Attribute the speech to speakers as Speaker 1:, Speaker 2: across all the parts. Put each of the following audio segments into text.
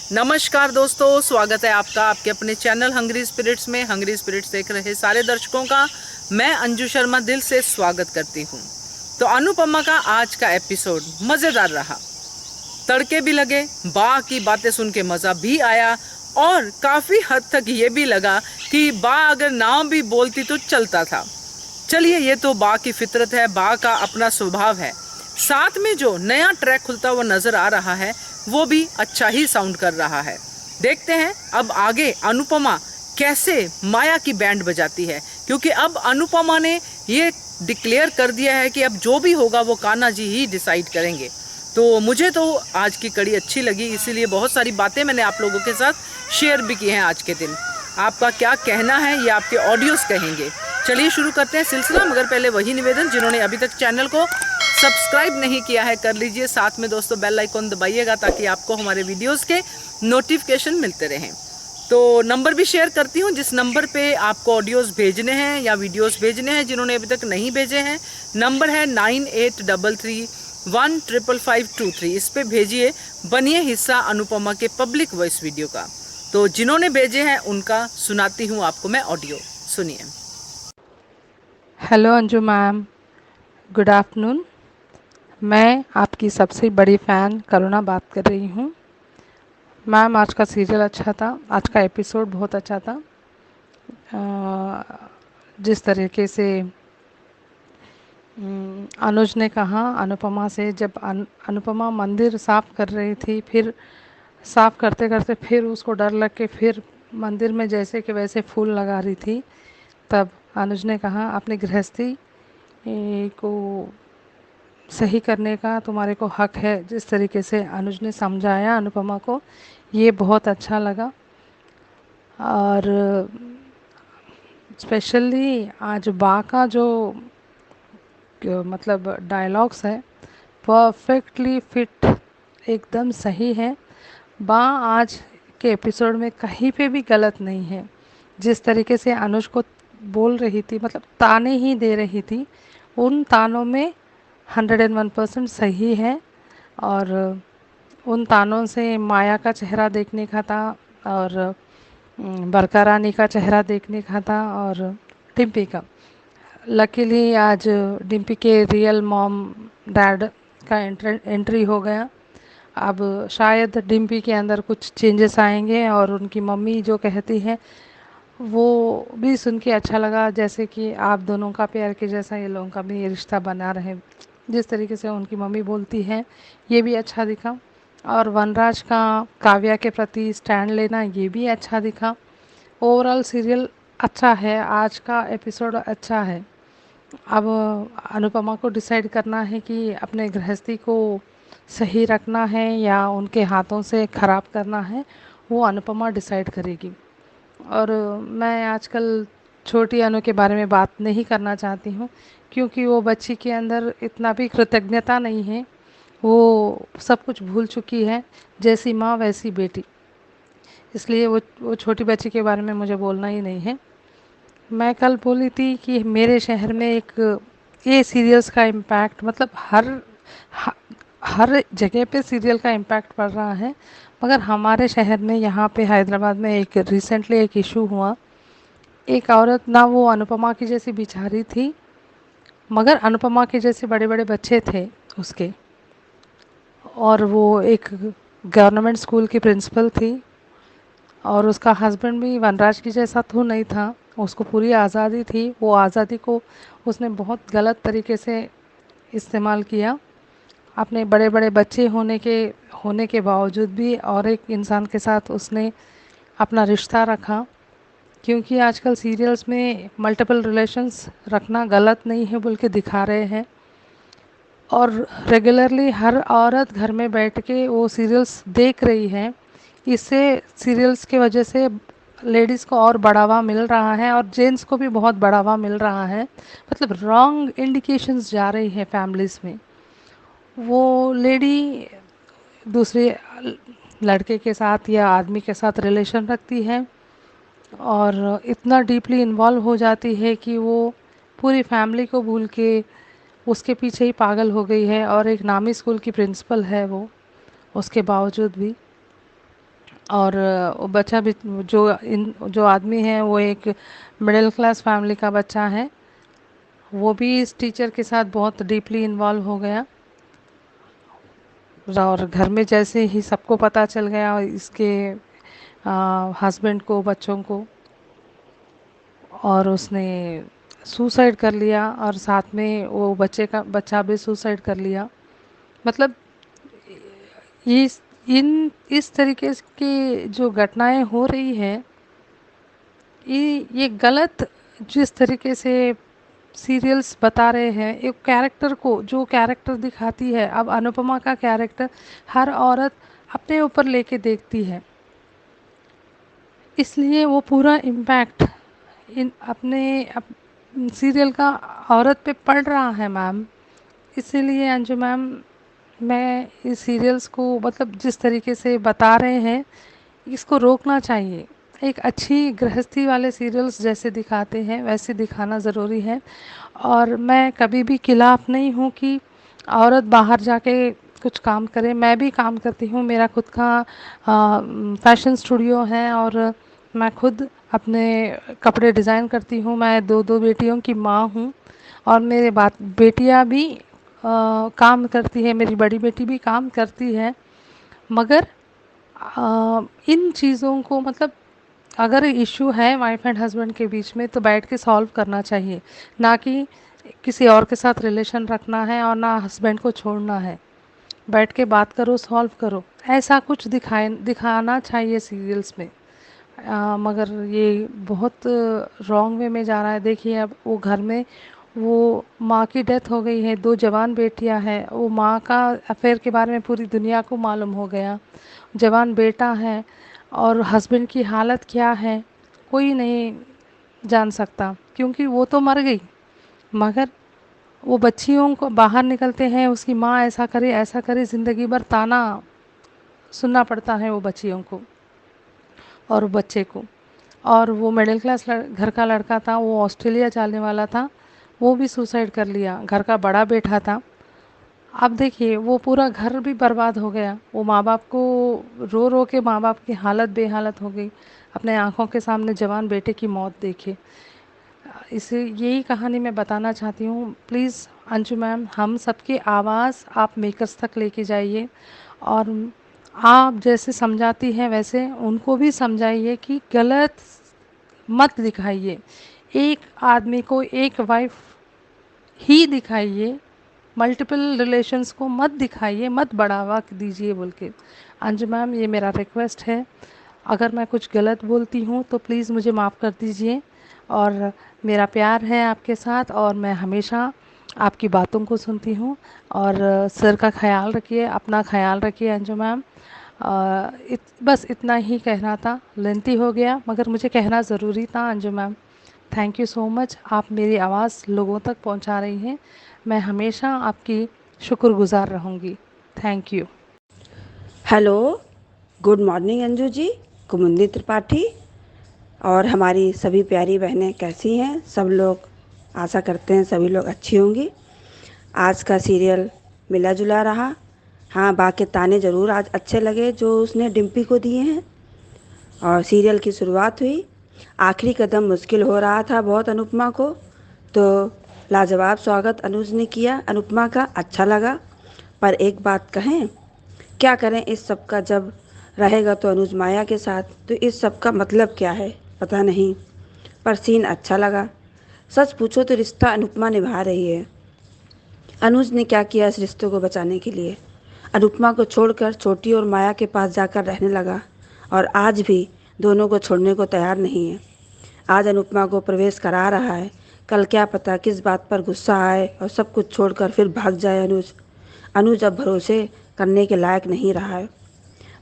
Speaker 1: नमस्कार दोस्तों, स्वागत है आपका आपके अपने चैनल हंग्री स्पिरिट्स में। हंग्री स्पिरिट्स देख रहे सारे दर्शकों का मैं अंजू शर्मा दिल से स्वागत करती हूँ। तो अनुपमा का आज का एपिसोड मज़ेदार रहा। तड़के भी लगे, बा की बातें सुन के मज़ा भी आया और काफ़ी हद तक ये भी लगा कि बा अगर ना भी बोलती तो चलता था। चलिए, ये तो बा की फितरत है, बा का अपना स्वभाव है। साथ में जो नया ट्रैक खुलता हुआ नजर आ रहा है वो भी अच्छा ही साउंड कर रहा है। देखते हैं अब आगे अनुपमा कैसे माया की बैंड बजाती है, क्योंकि अब अनुपमा ने ये डिक्लेयर कर दिया है कि अब जो भी होगा वो कान्हा जी ही डिसाइड करेंगे। तो मुझे तो आज की कड़ी अच्छी लगी, इसीलिए बहुत सारी बातें मैंने आप लोगों के साथ शेयर भी की हैं आज के दिन। आपका क्या कहना है ये आपके ऑडियोज कहेंगे। चलिए शुरू करते हैं सिलसिला, मगर पहले वही निवेदन, जिन्होंने अभी तक चैनल को सब्सक्राइब नहीं किया है कर लीजिए। साथ में दोस्तों बेल आइकॉन दबाइएगा ताकि आपको हमारे वीडियोस के नोटिफिकेशन मिलते रहें। तो नंबर भी शेयर करती हूँ जिस नंबर पे आपको ऑडियोज़ भेजने हैं या वीडियोस भेजने हैं, जिन्होंने अभी तक नहीं भेजे हैं। नंबर है 9833155523। इस पे भेजिए, बनिए हिस्सा अनुपमा के पब्लिक वॉइस वीडियो का। तो जिन्होंने भेजे हैं उनका सुनाती हूँ आपको मैं ऑडियो, सुनिए।
Speaker 2: Hello Anju ma'am, good afternoon. मैं आपकी सबसे बड़ी फ़ैन करुणा बात कर रही हूँ। मैम, आज का सीरियल अच्छा था, आज का एपिसोड बहुत अच्छा था। जिस तरीके से अनुज ने कहा अनुपमा से, जब अनुपमा मंदिर साफ़ कर रही थी, फिर साफ़ करते करते फिर उसको डर लग के फिर मंदिर में जैसे कि वैसे फूल लगा रही थी, तब अनुज ने कहा अपनी गृहस्थी को सही करने का तुम्हारे को हक है। जिस तरीके से अनुज ने समझाया अनुपमा को, ये बहुत अच्छा लगा। और स्पेशली आज बा का जो मतलब डायलॉग्स है, परफेक्टली फिट, एकदम सही है। बा आज के एपिसोड में कहीं पे भी गलत नहीं है। जिस तरीके से अनुज को बोल रही थी, मतलब ताने ही दे रही थी, उन तानों में 101% सही है। और उन तानों से माया का चेहरा देखने का था, और बरका रानी का चेहरा देखने का था, और डिम्पी का। लकीली आज डिम्पी के रियल मॉम डैड का एंट्री हो गया। अब शायद डिम्पी के अंदर कुछ चेंजेस आएंगे, और उनकी मम्मी जो कहती है वो भी सुन के अच्छा लगा, जैसे कि आप दोनों का प्यार के जैसा ये लोगों का भी रिश्ता बना रहे। जिस तरीके से उनकी मम्मी बोलती है ये भी अच्छा दिखा। और वनराज का काव्या के प्रति स्टैंड लेना, ये भी अच्छा दिखा। ओवरऑल सीरियल अच्छा है, आज का एपिसोड अच्छा है। अब अनुपमा को डिसाइड करना है कि अपने गृहस्थी को सही रखना है या उनके हाथों से ख़राब करना है, वो अनुपमा डिसाइड करेगी। और मैं आजकल छोटी अनु के बारे में बात नहीं करना चाहती हूँ, क्योंकि वो बच्ची के अंदर इतना भी कृतज्ञता नहीं है। वो सब कुछ भूल चुकी है, जैसी माँ वैसी बेटी। इसलिए वो छोटी बच्ची के बारे में मुझे बोलना ही नहीं है। मैं कल बोली थी कि मेरे शहर में एक ये सीरियल्स का इम्पैक्ट, मतलब ह- हर जगह पे सीरियल का इम्पैक्ट पड़ रहा है, मगर हमारे शहर में यहाँ पे हैदराबाद में एक रिसेंटली एक इशू हुआ। एक औरत, ना वो अनुपमा की जैसी बिचारी थी, मगर अनुपमा के जैसे बड़े बड़े बच्चे थे उसके, और वो एक गवर्नमेंट स्कूल की प्रिंसिपल थी। और उसका हस्बैंड भी वनराज की जैसा तो नहीं था, उसको पूरी आज़ादी थी। वो आज़ादी को उसने बहुत गलत तरीके से इस्तेमाल किया। अपने बड़े बड़े बच्चे होने के बावजूद भी और एक इंसान के साथ उसने अपना रिश्ता रखा। क्योंकि आजकल सीरियल्स में मल्टीपल रिलेशंस रखना गलत नहीं है बोल के दिखा रहे हैं, और रेगुलरली हर औरत घर में बैठ के वो सीरियल्स देख रही है। इससे सीरियल्स की वजह से लेडीज़ को और बढ़ावा मिल रहा है, और जेंट्स को भी बहुत बढ़ावा मिल रहा है। मतलब रॉन्ग इंडिकेशंस जा रही है फैमिलीज़ में। वो लेडी दूसरे लड़के के साथ या आदमी के साथ रिलेशन रखती है, और इतना डीपली इन्वॉल्व हो जाती है कि वो पूरी फैमिली को भूल के उसके पीछे ही पागल हो गई है। और एक नामी स्कूल की प्रिंसिपल है वो, उसके बावजूद भी। और वो बच्चा भी, जो आदमी है वो एक मिडिल क्लास फैमिली का बच्चा है। वो भी इस टीचर के साथ बहुत डीपली इन्वॉल्व हो गया, और घर में जैसे ही सबको पता चल गया, इसके हस्बैंड को, बच्चों को, और उसने सुसाइड कर लिया, और साथ में वो बच्चा भी सुसाइड कर लिया। मतलब इस इन इस तरीके की जो घटनाएं हो रही हैं, ये गलत, जिस तरीके से सीरियल्स बता रहे हैं, एक कैरेक्टर को जो कैरेक्टर दिखाती है, अब अनुपमा का कैरेक्टर हर औरत अपने ऊपर लेके देखती है, इसलिए वो पूरा इम्पैक्ट इन सीरियल का औरत पे पड़ रहा है मैम। इसीलिए अंजू मैम, मैं इस सीरियल्स को, मतलब जिस तरीके से बता रहे हैं, इसको रोकना चाहिए। एक अच्छी गृहस्थी वाले सीरियल्स जैसे दिखाते हैं वैसे दिखाना ज़रूरी है। और मैं कभी भी खिलाफ नहीं हूँ कि औरत बाहर जाके कुछ काम करे। मैं भी काम करती हूँ, मेरा खुद का फैशन स्टूडियो है, और मैं खुद अपने कपड़े डिज़ाइन करती हूँ। मैं दो दो बेटियों की माँ हूँ, और मेरे बेटियाँ भी काम करती है, मेरी बड़ी बेटी भी काम करती है। मगर इन चीज़ों को, मतलब अगर इशू है वाइफ एंड हस्बैंड के बीच में, तो बैठ के सॉल्व करना चाहिए, ना कि किसी और के साथ रिलेशन रखना है और ना हस्बैंड को छोड़ना है। बैठ के बात करो, सॉल्व करो, ऐसा कुछ दिखाना चाहिए सीरियल्स में। मगर ये बहुत रॉन्ग वे में जा रहा है। देखिए, अब वो घर में, वो माँ की डेथ हो गई है, दो जवान बेटियां हैं, वो माँ का अफेयर के बारे में पूरी दुनिया को मालूम हो गया। जवान बेटा है, और हस्बैंड की हालत क्या है कोई नहीं जान सकता, क्योंकि वो तो मर गई। मगर वो बच्चियों को बाहर निकलते हैं, उसकी माँ ऐसा करे, ज़िंदगी भर ताना सुनना पड़ता है वो बच्चियों को और बच्चे को। और वो मिडिल क्लास घर का लड़का था, वो ऑस्ट्रेलिया जाने वाला था, वो भी सुसाइड कर लिया। घर का बड़ा बेटा था। अब देखिए, वो पूरा घर भी बर्बाद हो गया। वो माँ बाप को, रो रो के माँ बाप की हालत बेहालत हो गई, अपने आंखों के सामने जवान बेटे की मौत देखे। इसे यही कहानी मैं बताना चाहती हूँ। प्लीज़ अंजू मैम, हम सबकी आवाज़ आप मेकर्स तक लेके जाइए, और आप जैसे समझाती हैं वैसे उनको भी समझाइए कि गलत मत दिखाइए। एक आदमी को एक वाइफ ही दिखाइए, मल्टीपल रिलेशंस को मत दिखाइए, मत बढ़ावा दीजिए बोल के। अंजू मैम, ये मेरा रिक्वेस्ट है। अगर मैं कुछ गलत बोलती हूँ तो प्लीज़ मुझे माफ़ कर दीजिए, और मेरा प्यार है आपके साथ, और मैं हमेशा आपकी बातों को सुनती हूँ। और सर का ख्याल रखिए, अपना ख्याल रखिए अंजू मैम। बस इतना ही कहना था। लेंथी हो गया, मगर मुझे कहना ज़रूरी था Anju ma'am. Thank you so much, आप मेरी आवाज़ लोगों तक पहुंचा रही हैं। मैं हमेशा आपकी शुक्रगुज़ार रहूँगी। Thank you.
Speaker 3: Hello, good morning Anju ji, Kumudi Tripathi और हमारी सभी प्यारी बहनें कैसी हैं? सब लोग, आशा करते हैं सभी लोग अच्छी होंगी। आज का सीरियल मिला जुला रहा। हाँ, बाकी ताने ज़रूर आज अच्छे लगे जो उसने डिम्पी को दिए हैं। और सीरियल की शुरुआत हुई, आखिरी कदम मुश्किल हो रहा था बहुत अनुपमा को, तो लाजवाब स्वागत अनुज ने किया अनुपमा का, अच्छा लगा। पर एक बात कहें, क्या करें इस सब का? जब रहेगा तो अनुज माया के साथ, तो इस सब का मतलब क्या है पता नहीं। पर सीन अच्छा लगा। सच पूछो तो रिश्ता अनुपमा निभा रही है। अनुज ने क्या किया इस रिश्ते को बचाने के लिए? अनुपमा को छोड़कर छोटी और माया के पास जाकर रहने लगा, और आज भी दोनों को छोड़ने को तैयार नहीं है। आज अनुपमा को प्रवेश करा रहा है, कल क्या पता किस बात पर गुस्सा आए और सब कुछ छोड़कर फिर भाग जाए अनुज। अनुज अब भरोसे करने के लायक नहीं रहा है।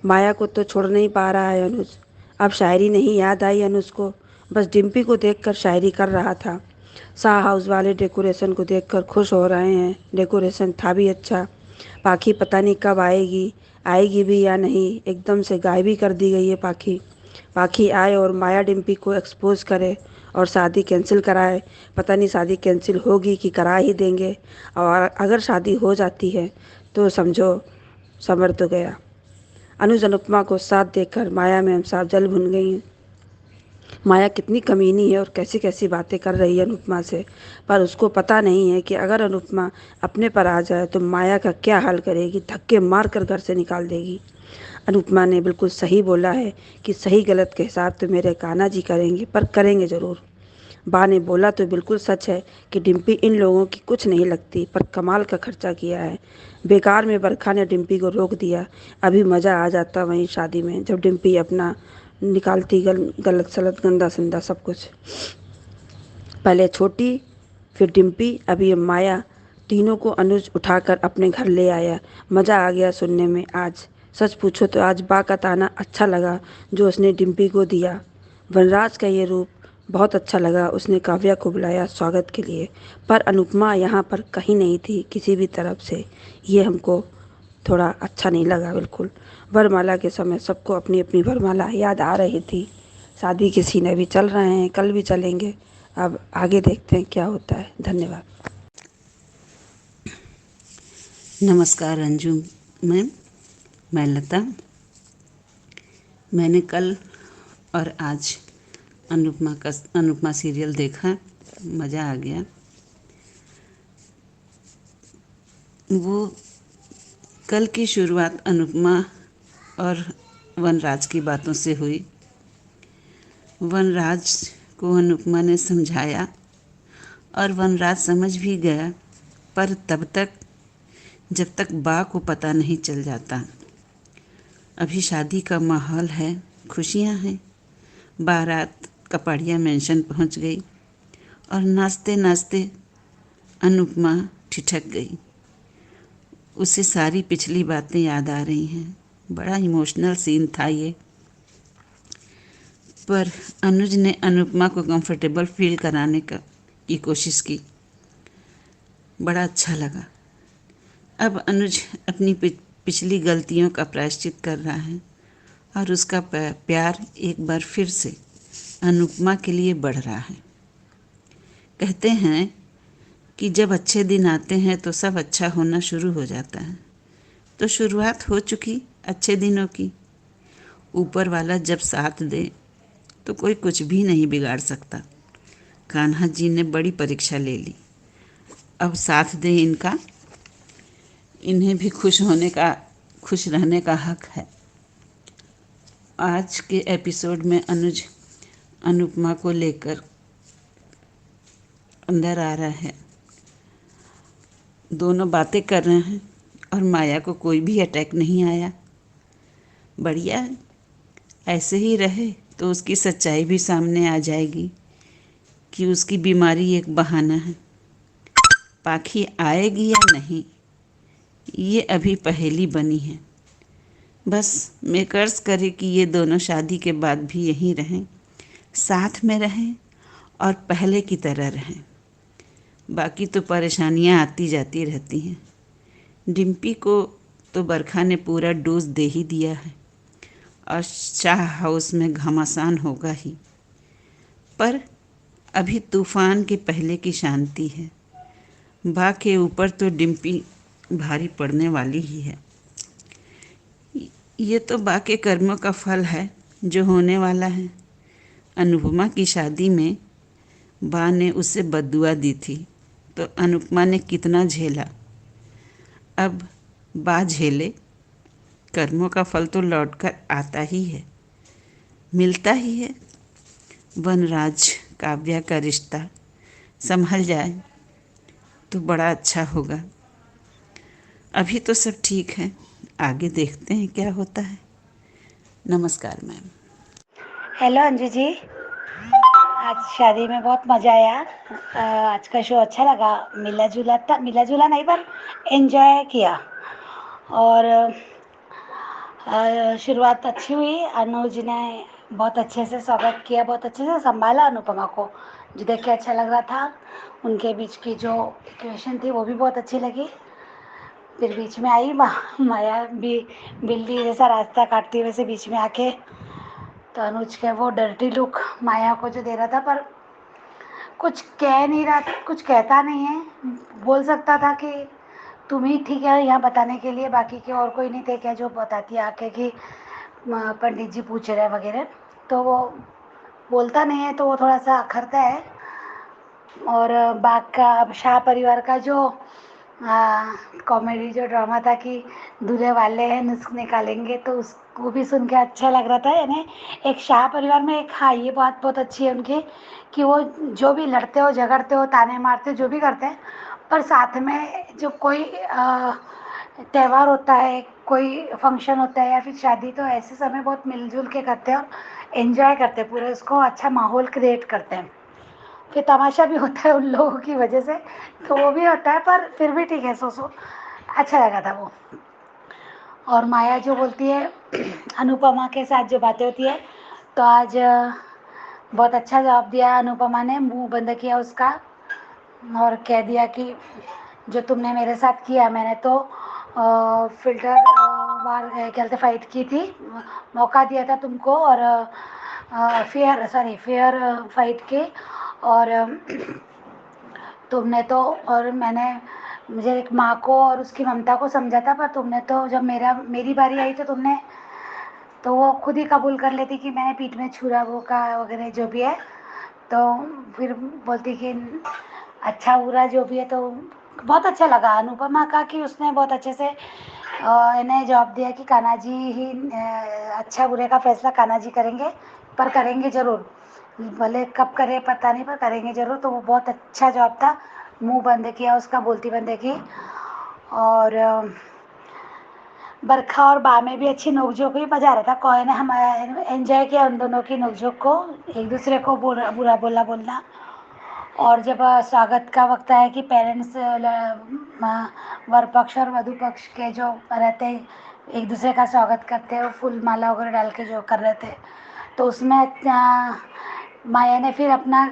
Speaker 3: माया को तो छोड़ नहीं पा रहा है अनुज। अब शायरी नहीं याद आई अनुज को, बस डिम्पी को देखकर शायरी कर रहा था। शाह हाउस वाले डेकोरेशन को देखकर खुश हो रहे हैं। डेकोरेशन था भी अच्छा। पाखी पता नहीं कब आएगी, आएगी भी या नहीं, एकदम से गायब ही कर दी गई है पाखी। पाखी आए और माया डिम्पी को एक्सपोज करे और शादी कैंसिल कराए। पता नहीं शादी कैंसिल होगी कि करा ही देंगे, और अगर शादी हो जाती है तो समझो समर तो गया। अनुज अनुपमा को साथ देखकर माया में हम साफ जल भुन गई हैं। माया कितनी कमीनी है और कैसी कैसी बातें कर रही है अनुपमा से, पर उसको पता नहीं है कि अगर अनुपमा अपने पर आ जाए तो माया का क्या हाल करेगी, धक्के मार कर घर से निकाल देगी। अनुपमा ने बिल्कुल सही बोला है कि सही गलत के हिसाब तो मेरे कान्हा जी करेंगे, पर करेंगे ज़रूर। बा ने बोला तो बिल्कुल सच है कि डिम्पी इन लोगों की कुछ नहीं लगती, पर कमाल का खर्चा किया है। बेकार में बरखा ने डिम्पी को रोक दिया। अभी मज़ा आ जाता वहीं शादी में, जब डिम्पी अपना निकालती गलत सलत गंदा संदा सब कुछ। पहले छोटी, फिर डिम्पी, अभी ये माया, तीनों को अनुज उठाकर अपने घर ले आया। मज़ा आ गया सुनने में आज। सच पूछो तो आज बा का ताना अच्छा लगा जो उसने डिम्पी को दिया। वनराज का ये रूप बहुत अच्छा लगा। उसने काव्या को बुलाया स्वागत के लिए, पर अनुपमा यहाँ पर कहीं नहीं थी किसी भी तरफ से। ये हमको थोड़ा अच्छा नहीं लगा बिल्कुल। वरमाला के समय सबको अपनी अपनी वरमाला याद आ रही थी। शादी के सीन अभी चल रहे हैं, कल भी चलेंगे। अब आगे देखते हैं क्या होता है। धन्यवाद।
Speaker 4: नमस्कार अंजू मैम, मैं लता। मैंने कल और आज अनुपमा सीरियल देखा, मज़ा आ गया। वो कल की शुरुआत अनुपमा और वनराज की बातों से हुई। वनराज को अनुपमा ने समझाया और वनराज समझ भी गया, पर तब तक जब तक बा को पता नहीं चल जाता। अभी शादी का माहौल है, खुशियाँ हैं। बारात कपाड़िया मेंशन पहुंच गई और नाचते नाचते अनुपमा ठिठक गई। उसे सारी पिछली बातें याद आ रही हैं। बड़ा इमोशनल सीन था ये, पर अनुज ने अनुपमा को कंफर्टेबल फील कराने की कोशिश की। बड़ा अच्छा लगा। अब अनुज अपनी पिछली गलतियों का प्रायश्चित कर रहा है और उसका प्यार एक बार फिर से अनुपमा के लिए बढ़ रहा है। कहते हैं कि जब अच्छे दिन आते हैं तो सब अच्छा होना शुरू हो जाता है। तो शुरुआत हो चुकी अच्छे दिनों की। ऊपर वाला जब साथ दे तो कोई कुछ भी नहीं बिगाड़ सकता। कान्हा जी ने बड़ी परीक्षा ले ली। अब साथ दे इनका, इन्हें भी खुश रहने का हक है। आज के एपिसोड में अनुज अनुपमा को लेकर अंदर आ रहा है। दोनों बातें कर रहे हैं और माया को कोई भी अटैक नहीं आया। बढ़िया है, ऐसे ही रहे तो उसकी सच्चाई भी सामने आ जाएगी कि उसकी बीमारी एक बहाना है। पाखी आएगी या नहीं, ये अभी पहेली बनी है। बस मेकर्स करे कि ये दोनों शादी के बाद भी यहीं रहें, साथ में रहें और पहले की तरह रहें। बाकी तो परेशानियां आती जाती रहती हैं। डिम्पी को तो बरखा ने पूरा डोज दे ही दिया है और शाह हाउस में घमासान होगा ही। पर अभी तूफान के पहले की शांति है। बा के ऊपर तो डिम्पी भारी पड़ने वाली ही है। ये तो बा के कर्मों का फल है जो होने वाला है। अनुपमा की शादी में बा ने उसे बद्दुआ दी थी तो अनुपमा ने कितना झेला। अब बा झेले, कर्मों का फल तो लौटकर आता ही है, मिलता ही है। वनराज काव्या का रिश्ता संभल जाए तो बड़ा अच्छा होगा। अभी तो सब ठीक है, आगे देखते हैं क्या होता है। नमस्कार मैम।
Speaker 5: हेलो अंजू जी, आज शादी में बहुत मज़ा आया। आज का शो अच्छा लगा। मिला जुला नहीं पर एंजॉय किया और शुरुआत अच्छी हुई। अनुज ने बहुत अच्छे से स्वागत किया, बहुत अच्छे से संभाला अनुपमा को, जो देख के अच्छा लग रहा था। उनके बीच की जो इक्वेशन थी वो भी बहुत अच्छी लगी। फिर बीच में आई माया भी, बिल्ली जैसा रास्ता काटती वैसे बीच में आके, तो अनुज के वो डर्टी लुक माया को जो दे रहा था, पर कुछ कह नहीं रहा, कुछ कहता नहीं है। बोल सकता था कि तुम ही ठीक है यहाँ बताने के लिए, बाकी के और कोई नहीं थे क्या जो बताती आके कि पंडित जी पूछ रहे हैं वगैरह। तो वो बोलता नहीं है तो वो थोड़ा सा अखरता है। और बाग का अब शाह परिवार का जो कॉमेडी जो ड्रामा था कि दूल्हे वाले हैं नुस्ख निकालेंगे, तो उसको भी सुन के अच्छा लग रहा था। यानी एक शाह परिवार में एक, हाँ ये बात बहुत अच्छी है उनकी कि वो जो भी लड़ते हो झगड़ते हो ताने मारते हो जो भी करते हैं, पर साथ में जो कोई त्यौहार होता है, कोई फंक्शन होता है या फिर शादी, तो ऐसे समय बहुत मिलजुल के करते हैं और एंजॉय करते हैं, पूरे उसको अच्छा माहौल क्रिएट करते हैं। फिर तमाशा भी होता है उन लोगों की वजह से, तो वो भी होता है, पर फिर भी ठीक है, सो अच्छा लगा था वो। और माया जो बोलती है अनुपमा के साथ जो बातें होती है, तो आज बहुत अच्छा जवाब दिया अनुपमा ने, मुंह बंद किया उसका और कह दिया कि जो तुमने मेरे साथ किया, मैंने तो फिल्टर वार क्या कहते फाइट की थी, मौका दिया था तुमको, और फेयर फाइट की, और तुमने तो, और मैंने मुझे एक माँ को और उसकी ममता को समझा था, पर तुमने तो जब मेरी बारी आई तो तुमने तो वो खुद ही कबूल कर लेती कि मैंने पीठ में छुरा वो का वगैरह जो भी है। तो फिर बोलती कि अच्छा बुरा जो भी है, तो बहुत अच्छा लगा अनुपमा का कि उसने बहुत अच्छे से इन्हें जवाब दिया कि कान्हा जी ही अच्छा बुरे का फैसला कान्हा जी करेंगे, पर करेंगे ज़रूर, भले कब करे पता नहीं पर करेंगे ज़रूर। तो वो बहुत अच्छा जवाब था, मुंह बंद किया उसका, बोलती बंद की। और बरखा और बा में भी अच्छी नोकझोंक हुई, मज़ा आ रहा था। कोई ने हम एंजॉय किया उन दोनों की नोकझोंक को, एक दूसरे को बुरा बुरा बोलना। और जब स्वागत का वक्त आया कि पेरेंट्स वर पक्ष और वधु पक्ष के जो रहते हैं एक दूसरे का स्वागत करते हैं, वो फूल माला वगैरह डाल के जो कर रहे थे, तो उसमें माया ने फिर अपना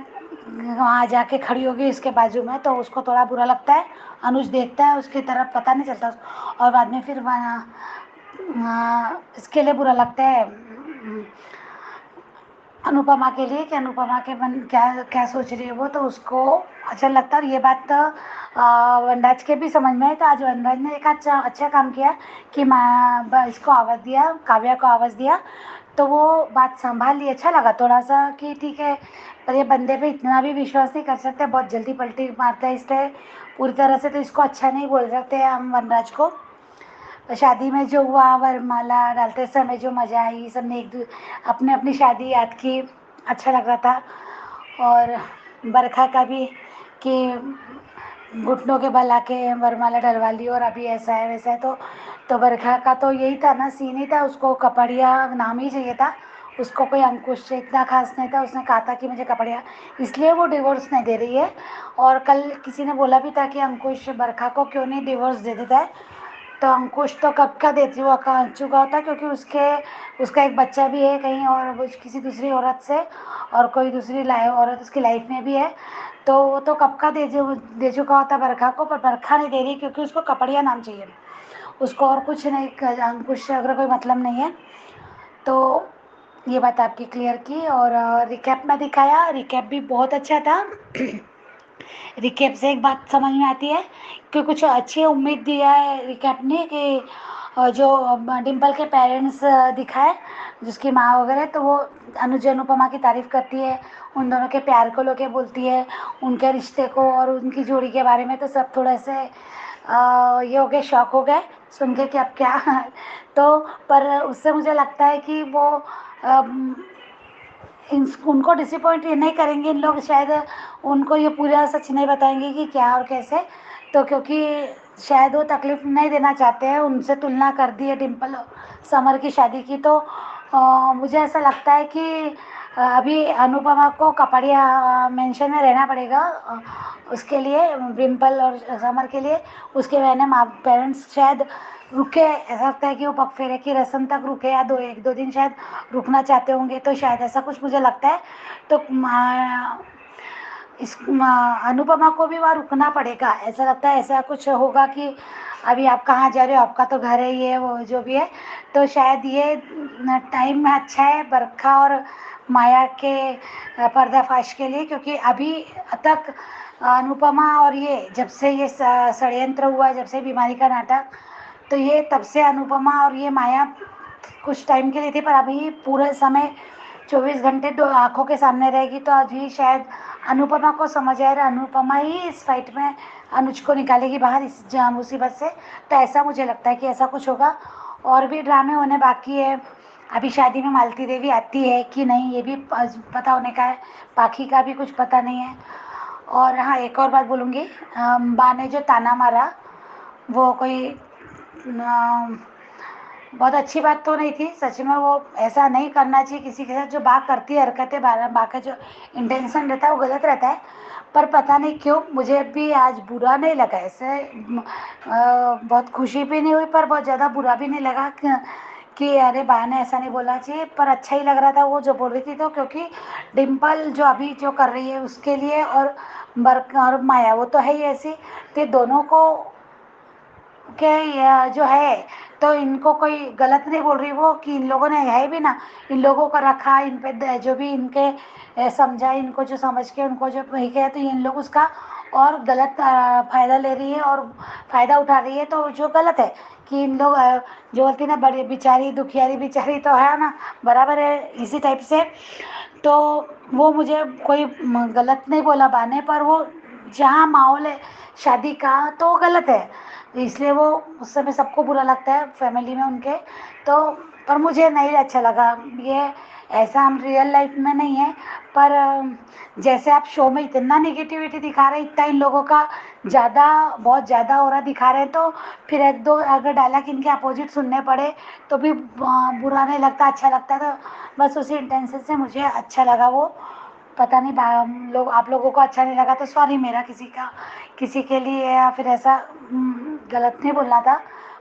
Speaker 5: वहाँ जाके खड़ी होगी इसके बाजू में, तो उसको थोड़ा बुरा लगता है। अनुज देखता है उसकी तरफ, पता नहीं चलता, और बाद में फिर इसके लिए बुरा लगता है अनुपमा के लिए कि अनुपमा के मन क्या क्या सोच रही है वो, तो उसको अच्छा लगता है। और ये बात तो वनराज के भी समझ में आई, तो आज वनराज ने एक अच्छा काम किया कि इसको आवाज़ दिया, काव्या को आवाज़ दिया, तो वो बात संभाल ली। अच्छा लगा थोड़ा सा कि ठीक है, पर ये बंदे पे इतना भी विश्वास नहीं कर सकते, बहुत जल्दी पलटी मारता है, इसलिए पूरी तरह से तो इसको अच्छा नहीं बोल सकते हम वनराज को। शादी में जो हुआ, वरमाला डालते समय जो मज़ा आई, सबने अपने अपनी शादी याद की, अच्छा लग रहा था। और बरखा का भी कि घुटनों के बल आके वरमाला डलवा ली, और अभी ऐसा है वैसा है, तो बरखा का तो यही था ना, सीन ही था, उसको कपड़िया नाम ही चाहिए था, उसको कोई अंकुश से इतना खास नहीं था। उसने कहा था कि मुझे कपड़िया, इसलिए वो डिवोर्स नहीं दे रही है। और कल किसी ने बोला भी था कि अंकुश बरखा को क्यों नहीं डिवोर्स दे देता है, तो अंकुश तो कब का दे चुका होता, क्योंकि उसका एक बच्चा भी है कहीं और, वो किसी दूसरी औरत से, और कोई दूसरी औरत उसकी लाइफ में भी है, तो वो तो कब का दे चुका होता बरखा को, पर बरखा नहीं दे रही क्योंकि उसको कपड़िया नाम चाहिए, उसको और कुछ नहीं, अंकुश से अगर कोई मतलब नहीं है। तो ये बात आपकी क्लियर की। और रिकैप में दिखाया, रिकैप भी बहुत अच्छा था। रिकैप से एक बात समझ में आती है कि कुछ अच्छी उम्मीद दिया है रिकैप ने कि जो डिम्पल के पेरेंट्स दिखाए, जिसकी माँ वगैरह, तो वो अनुज अनुपमा की तारीफ़ करती है, उन दोनों के प्यार को लेके बोलती है, उनके रिश्ते को और उनकी जोड़ी के बारे में, तो सब थोड़े से ये हो गए, शॉक हो गए सुन के कि अब क्या तो पर उससे मुझे लगता है कि वो उनको डिसअपॉइंट ये नहीं करेंगे इन लोग, शायद उनको ये पूरा सच नहीं बताएंगे कि क्या और कैसे, तो क्योंकि शायद वो तकलीफ नहीं देना चाहते हैं। उनसे तुलना कर दी है डिम्पल समर की शादी की, तो मुझे ऐसा लगता है कि अभी अनुपमा को कपड़िया मेंशन में रहना पड़ेगा उसके लिए, डिम्पल और समर के लिए। उसके बहने माँ पेरेंट्स शायद रुके, ऐसा लगता है कि वो पग फेरे की रस्म तक रुके, या एक दो दिन शायद रुकना चाहते होंगे, तो शायद ऐसा कुछ मुझे लगता है। तो अनुपमा को भी वहाँ रुकना पड़ेगा, ऐसा लगता है, ऐसा कुछ होगा कि अभी आप कहाँ जा रहे हो, आपका तो घर है, ये वो जो भी है, तो शायद ये टाइम में अच्छा है बरखा और माया के पर्दाफाश के लिए, क्योंकि अभी तक अनुपमा और ये जब से ये षड्यंत्र हुआ, जब से बीमारी का नाटक, तो ये तब से अनुपमा और ये माया कुछ टाइम के लिए थी, पर अभी पूरे समय 24 घंटे दो आंखों के सामने रहेगी। तो अभी शायद अनुपमा को समझ आए, अनुपमा ही इस फाइट में अनुज को निकालेगी बाहर इस मुसीबत से। तो ऐसा मुझे लगता है कि ऐसा कुछ होगा। और भी ड्रामे होने बाकी है। अभी शादी में मालती देवी आती है कि नहीं, ये भी पता होने का है। पाखी का भी कुछ पता नहीं है। और हाँ, एक और बात बोलूँगी, बा ने जो ताना मारा वो कोई बहुत अच्छी बात तो नहीं थी सच में। वो ऐसा नहीं करना चाहिए किसी के साथ। जो बा करती है हरकतें, बा का जो इंटेंशन रहता है वो गलत रहता है। पर पता नहीं क्यों मुझे भी आज बुरा नहीं लगा ऐसे। बहुत खुशी भी नहीं हुई, पर बहुत ज़्यादा बुरा भी नहीं लगा कि अरे बा ने ऐसा नहीं बोलना चाहिए। पर अच्छा ही लग रहा था वो जो बोल रही थी। तो क्योंकि डिम्पल जो अभी जो कर रही है उसके लिए, और बर्क और माया वो तो है ही ऐसी, तो दोनों को के जो है, तो इनको कोई गलत नहीं बोल रही वो, कि इन लोगों ने है भी ना, इन लोगों को रखा, इन पे जो भी इनके समझा, इनको जो समझ के उनको जो नहीं किया, तो इन लोग उसका और गलत फ़ायदा ले रही है और फ़ायदा उठा रही है। तो जो गलत है कि इन लोग जो बोलती ना, बड़ी बेचारी दुखियारी बेचारी, तो है ना, बराबर है इसी टाइप से। तो वो मुझे कोई गलत नहीं बोला बाने, पर वो जहाँ माहौल है शादी का तो गलत है, इसलिए वो उस समय सबको बुरा लगता है फैमिली में उनके। तो पर मुझे नहीं अच्छा लगा ये। ऐसा हम रियल लाइफ में नहीं है, पर जैसे आप शो में इतना निगेटिविटी दिखा रहे हैं, इतना इन लोगों का ज़्यादा बहुत ज़्यादा हो रहा दिखा रहे हैं, तो फिर एक दो अगर डायलॉग इनके अपोजिट सुनने पड़े तो भी बुरा नहीं लगता, अच्छा लगता है। तो बस उसी इंटेंशन से मुझे अच्छा लगा वो। पता नहीं लोग आप लोगों को अच्छा नहीं लगा तो सॉरी, मेरा किसी के लिए या फिर ऐसा गलत नहीं बोलना था,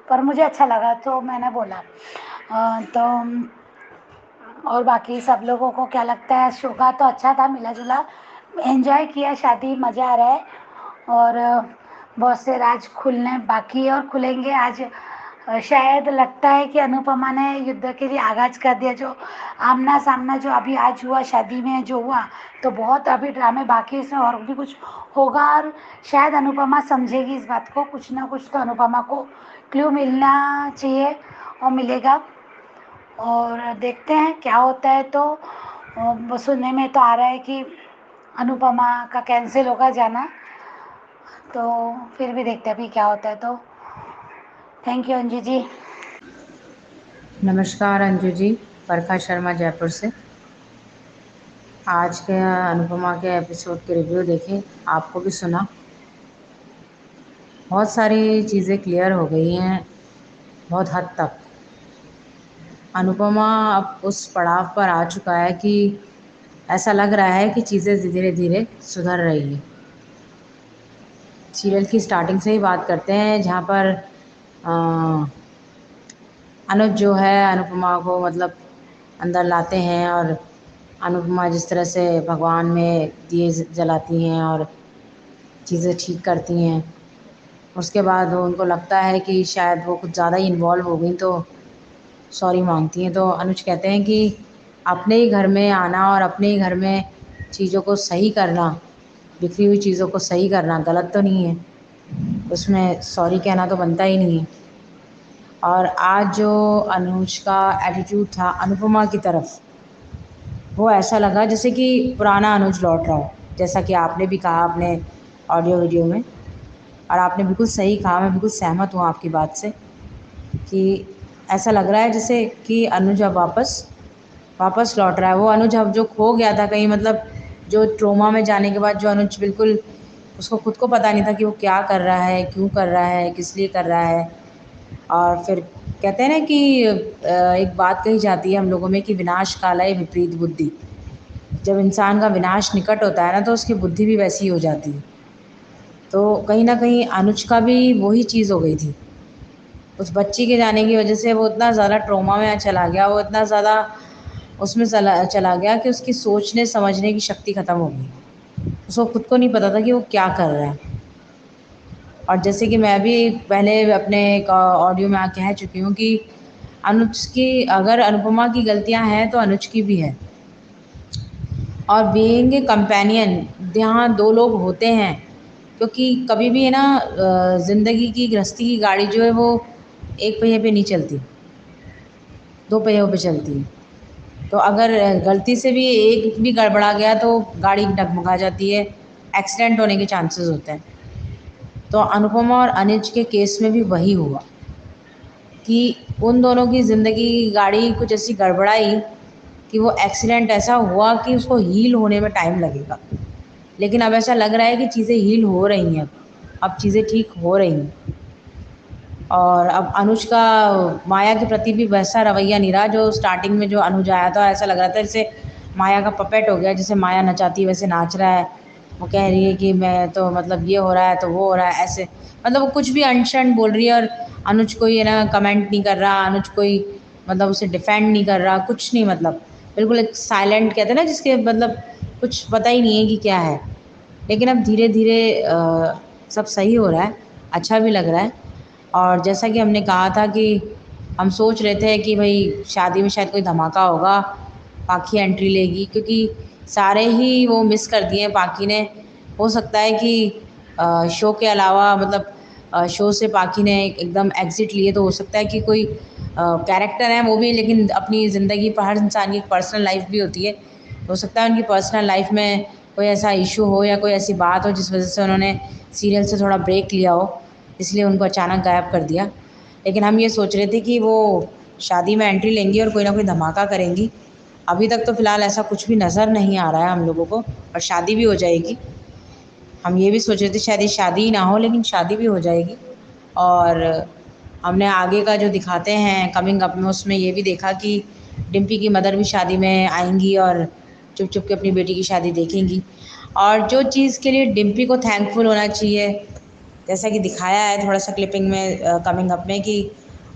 Speaker 5: पर मुझे अच्छा लगा तो मैंने बोला। तो और बाकी सब लोगों को क्या लगता है? शो का तो अच्छा था, मिला जुला एंजॉय किया, शादी मज़ा आ रहा है। और बहुत से राज खुलने बाकी है और खुलेंगे आज। शायद लगता है कि अनुपमा ने युद्ध के लिए आगाज कर दिया। जो आमना सामना जो अभी आज हुआ शादी में जो हुआ, तो बहुत अभी ड्रामे बाकी है, इसमें और भी कुछ होगा। और शायद अनुपमा समझेगी इस बात को, कुछ ना कुछ तो अनुपमा को क्लू मिलना चाहिए और मिलेगा। और देखते हैं क्या होता है। तो सुनने में तो आ रहा है कि अनुपमा का कैंसिल होगा जाना, तो फिर भी देखते हैं अभी क्या होता है। तो थैंक यू अंजू जी।
Speaker 6: नमस्कार अंजू जी, परखा शर्मा जयपुर से। आज के अनुपमा के एपिसोड के रिव्यू देखे, आपको भी सुना। बहुत सारी चीज़ें क्लियर हो गई हैं बहुत हद तक। अनुपमा अब उस पड़ाव पर आ चुका है कि ऐसा लग रहा है कि चीज़ें धीरे धीरे सुधर रही है। सीरियल की स्टार्टिंग से ही बात करते हैं, जहाँ पर अनुज जो है अनुपमा को मतलब अंदर लाते हैं, और अनुपमा जिस तरह से भगवान में दिए जलाती हैं और चीज़ें ठीक करती हैं, उसके बाद उनको लगता है कि शायद वो कुछ ज़्यादा ही इन्वॉल्व हो गई, तो सॉरी मांगती हैं। तो अनुज कहते हैं कि अपने ही घर में आना और अपने ही घर में चीज़ों को सही करना, बिखरी हुई चीज़ों को सही करना गलत तो नहीं है, उसमें सॉरी कहना तो बनता ही नहीं है। और आज जो अनुज का एटीट्यूड था अनुपमा की तरफ, वो ऐसा लगा जैसे कि पुराना अनुज लौट रहा हो, जैसा कि आपने भी कहा अपने ऑडियो वीडियो में। और आपने बिल्कुल सही कहा, मैं बिल्कुल सहमत हूँ आपकी बात से, कि ऐसा लग रहा है जैसे कि अनुज अब वापस लौट रहा है। वो अनुज अब जो खो गया था कहीं, मतलब जो ट्रोमा में जाने के बाद जो अनुज बिल्कुल उसको खुद को पता नहीं था कि वो क्या कर रहा है, क्यों कर रहा है, किस लिए कर रहा है। और फिर कहते हैं ना कि एक बात कही जाती है हम लोगों में कि विनाश कालय विपरीत बुद्धि। जब इंसान का विनाश निकट होता है ना, तो उसकी बुद्धि भी वैसी ही हो जाती है। तो कहीं ना कहीं अनुज का भी वही चीज़ हो गई थी। उस बच्ची के जाने की वजह से वो इतना ज़्यादा ट्रॉमा में चला गया, वो इतना ज़्यादा उसमें चला गया कि उसकी सोचने समझने की शक्ति ख़त्म हो गई। उसको खुद को नहीं पता था कि वो क्या कर रहा है। और जैसे कि मैं भी पहले अपने एक ऑडियो में कह चुकी हूँ कि अनुज की, अगर अनुपमा की गलतियाँ हैं तो अनुज की भी है। और बीइंग ए कंपेनियन, जहाँ दो लोग होते हैं क्योंकि कभी भी है ना ज़िंदगी की गृहस्थी की गाड़ी जो है वो एक पहिए पे नहीं चलती, दो पहियों पे चलती है। तो अगर गलती से भी एक भी गड़बड़ा गया तो गाड़ी डगमगा जाती है, एक्सीडेंट होने के चांसेस होते हैं। तो अनुपमा और अनुज के केस में भी वही हुआ कि उन दोनों की ज़िंदगी की गाड़ी कुछ ऐसी गड़बड़ाई कि वो एक्सीडेंट ऐसा हुआ कि उसको हील होने में टाइम लगेगा। लेकिन अब ऐसा लग रहा है कि चीज़ें हील हो रही हैं, अब चीज़ें ठीक हो रही हैं। और अब अनुज का माया के प्रति भी वैसा रवैया नहीं रहा जो स्टार्टिंग में जो अनुज आया था। ऐसा लग रहा था जैसे माया का पपेट हो गया, जैसे माया नचाती है वैसे नाच रहा है। वो कह रही है कि मैं तो मतलब ये हो रहा है तो वो हो रहा है, ऐसे मतलब वो कुछ भी अनशन बोल रही है और अनुज कोई है ना कमेंट नहीं कर रहा, अनुज कोई मतलब उसे डिफेंड नहीं कर रहा, कुछ नहीं, मतलब बिल्कुल एक साइलेंट कहते हैं ना जिसके मतलब कुछ पता ही नहीं है कि क्या है। लेकिन अब धीरे धीरे सब सही हो रहा है, अच्छा भी लग रहा है। और जैसा कि हमने कहा था कि हम सोच रहे थे कि भाई शादी में शायद कोई धमाका होगा, पाखी एंट्री लेगी, क्योंकि सारे ही वो मिस कर दिए हैं पाखी ने। हो सकता है कि शो के अलावा मतलब शो से पाखी ने एकदम एग्ज़िट लिए, तो हो सकता है कि कोई कैरेक्टर है वो भी, लेकिन अपनी ज़िंदगी पर हर इंसान की पर्सनल लाइफ भी होती है। हो सकता है उनकी पर्सनल लाइफ में कोई ऐसा इशू हो या कोई ऐसी बात हो जिस वजह से उन्होंने सीरियल से थोड़ा ब्रेक लिया हो, इसलिए उनको अचानक गायब कर दिया। लेकिन हम ये सोच रहे थे कि वो शादी में एंट्री लेंगी और कोई ना कोई धमाका करेंगी। अभी तक तो फ़िलहाल ऐसा कुछ भी नज़र नहीं आ रहा है हम लोगों को, और शादी भी हो जाएगी। हम ये भी सोच रहे थे शायद ये शादी ही ना हो, लेकिन शादी भी हो जाएगी। और हमने आगे का जो दिखाते हैं कमिंग अप में, उसमें ये भी देखा कि डिम्पी की मदर भी शादी में आएंगी और चुप चुप के अपनी बेटी की शादी देखेंगी। और जो चीज़ के लिए डिम्पी को थैंकफुल होना चाहिए, जैसा कि दिखाया है थोड़ा सा क्लिपिंग में कमिंग अप में, कि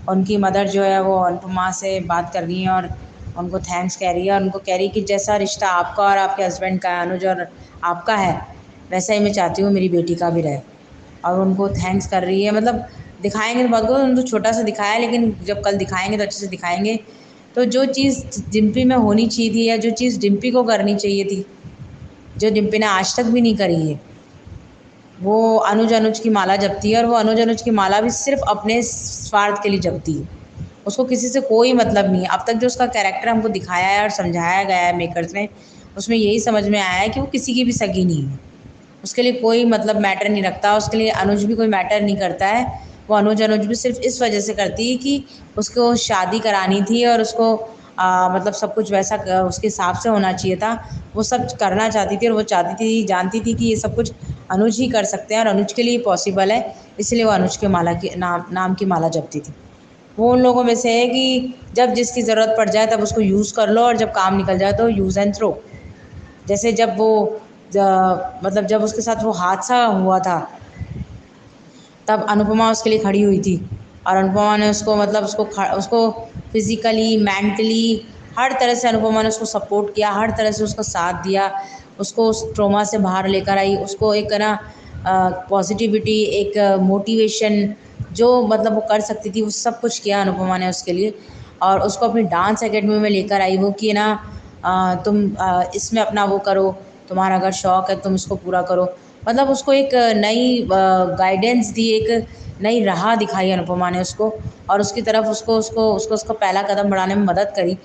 Speaker 6: उनकी मदर जो है वो अनुपमा से बात कर रही हैं और उनको थैंक्स कह रही है, और उनको कह रही है कि जैसा रिश्ता आपका और आपके हस्बैंड का अनुज और आपका है, वैसा ही मैं चाहती हूँ मेरी बेटी का भी रहे। और उनको थैंक्स कर रही है। मतलब दिखाएंगे तो बहुत कुछ, उनको छोटा सा दिखाया, लेकिन जब कल दिखाएंगे तो अच्छे से दिखाएंगे। तो जो चीज़ डिम्पी में होनी चाहिए थी, या जो चीज़ डिम्पी को करनी चाहिए थी, जो डिम्पी ने आज तक भी नहीं करी है, वो अनुज की माला जपती है। और वो अनुज की माला भी सिर्फ अपने स्वार्थ के लिए जपती है, उसको किसी से कोई मतलब नहीं है। अब तक जो उसका कैरेक्टर हमको दिखाया है और समझाया गया है मेकर्स ने, उसमें यही समझ में आया है कि वो किसी की भी सगी नहीं है, उसके लिए कोई मतलब मैटर नहीं रखता, उसके लिए अनुज भी कोई मैटर नहीं करता है। वो अनुज भी सिर्फ इस वजह से करती है कि उसको शादी करानी थी और उसको मतलब सब कुछ वैसा उसके हिसाब से होना चाहिए था, वो सब करना चाहती थी। और वो चाहती थी, जानती थी कि ये सब कुछ अनुज ही कर सकते हैं और अनुज के लिए पॉसिबल है, इसलिए वो अनुज के माला की नाम की माला जपती थी। वो उन लोगों में से है कि जब जिसकी ज़रूरत पड़ जाए तब उसको यूज़ कर लो, और जब काम निकल जाए तो यूज़ एंड थ्रो। जैसे जब वो मतलब जब उसके साथ वो हादसा हुआ था, तब अनुपमा उसके लिए खड़ी हुई थी, और अनुपमा ने उसको मतलब उसको फिज़िकली, मेंटली हर तरह से अनुपमा ने उसको सपोर्ट किया, हर तरह से उसका साथ दिया, उसको उस ट्रॉमा से बाहर लेकर आई, उसको एक ना पॉजिटिविटी, एक मोटिवेशन जो मतलब वो कर सकती थी, वो सब कुछ किया अनुपमा ने उसके लिए। और उसको अपनी डांस एकेडमी में लेकर आई, वो कि ना तुम इसमें अपना वो करो, तुम्हारा अगर शौक़ है तुम इसको पूरा करो। मतलब उसको एक नई गाइडेंस दी, एक नई राह दिखाई अनुपमा ने उसको, और उसकी तरफ उसको पहला कदम बढ़ाने में मदद करी।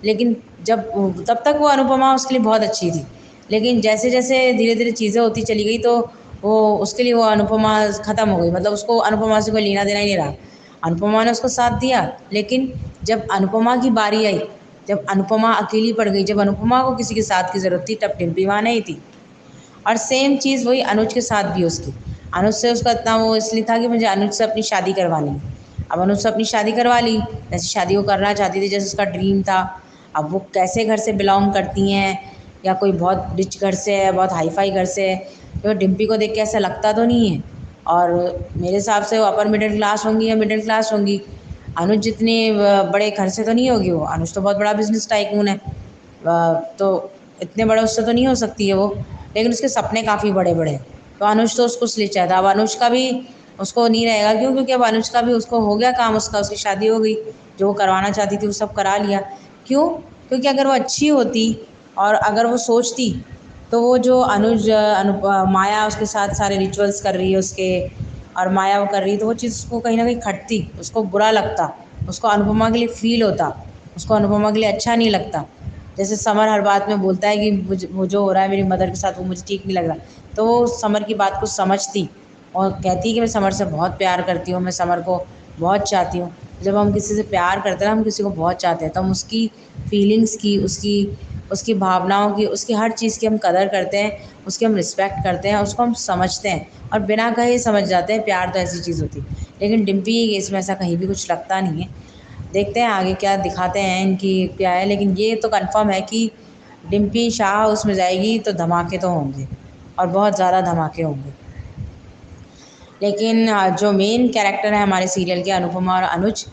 Speaker 6: लेकिन जब तब तक वो अनुपमा उसके लिए बहुत अच्छी थी, लेकिन जैसे जैसे धीरे धीरे चीज़ें होती चली गई तो वो उसके लिए वो अनुपमा ख़त्म हो गई। मतलब उसको अनुपमा से कोई लेना देना ही नहीं रहा। अनुपमा ने उसको साथ दिया, लेकिन जब अनुपमा की बारी आई, जब अनुपमा अकेली पड़ गई, जब अनुपमा को किसी के साथ की ज़रूरत थी, तब डिम्पी वहाँ नहीं थी। और सेम चीज़ वही अनुज के साथ भी उसकी। अनुज से उसका इतना वो इसलिए था कि मुझे अनुज से अपनी शादी करवानी है। अब अनुज से अपनी शादी करवा ली, जैसे शादी वो करना चाहती थी, जैसे उसका ड्रीम था। अब वो कैसे घर से बिलोंग करती हैं, या कोई बहुत रिच घर से है, बहुत हाई फाई घर से है, तो डिम्पी को देख के ऐसा लगता तो नहीं है। और मेरे हिसाब से वो अपर मिडिल क्लास होंगी या मिडिल क्लास होंगी। अनुज जितने बड़े घर से तो नहीं होगी वो, अनुज तो बहुत बड़ा बिजनेस टाइकून है, तो इतने बड़े उससे तो नहीं हो सकती है वो, लेकिन उसके सपने काफ़ी बड़े बड़े हैं। तो अनुज तो उसको इसलिए चाहता। अब अनुज का भी उसको नहीं रहेगा, क्यों? क्योंकि अब अनुज का भी उसको हो गया काम, उसकी शादी हो गई, जो वो करवाना चाहती थी वो सब करा लिया। क्यों? क्योंकि अगर वो अच्छी होती और अगर वो सोचती तो वो जो माया उसके साथ सारे रिचुअल्स कर रही है उसके, और माया वो कर रही है, तो वो चीज़ उसको कहीं ना कहीं खटती, उसको बुरा लगता, उसको अनुपमा के लिए फील होता, उसको अनुपमा के लिए अच्छा नहीं लगता। जैसे समर हर बात में बोलता है कि वो जो हो रहा है मेरी मदर के साथ वो मुझे ठीक नहीं लग रहा, तो वो समर की बात को समझती और कहती है कि मैं समर से बहुत प्यार करती हूँ, मैं समर को बहुत चाहती हूँ। जब हम किसी से प्यार करते हैं ना, हम किसी को बहुत चाहते हैं, तो हम उसकी फीलिंग्स की, उसकी उसकी भावनाओं की, उसकी हर चीज़ की हम कदर करते हैं, उसकी हम रिस्पेक्ट करते हैं, उसको हम समझते हैं और बिना कहे समझ जाते हैं। प्यार तो ऐसी चीज़ होती है। लेकिन डिम्पी के केस में ऐसा कहीं भी कुछ लगता नहीं है। देखते हैं आगे क्या दिखाते हैं इनकी क्या है, लेकिन ये तो कंफर्म है कि डिम्पी शाह उसमें जाएगी तो धमाके तो होंगे और बहुत ज़्यादा धमाके होंगे। लेकिन जो मेन कैरेक्टर है हमारे सीरियल के, अनुपमा और अनुज,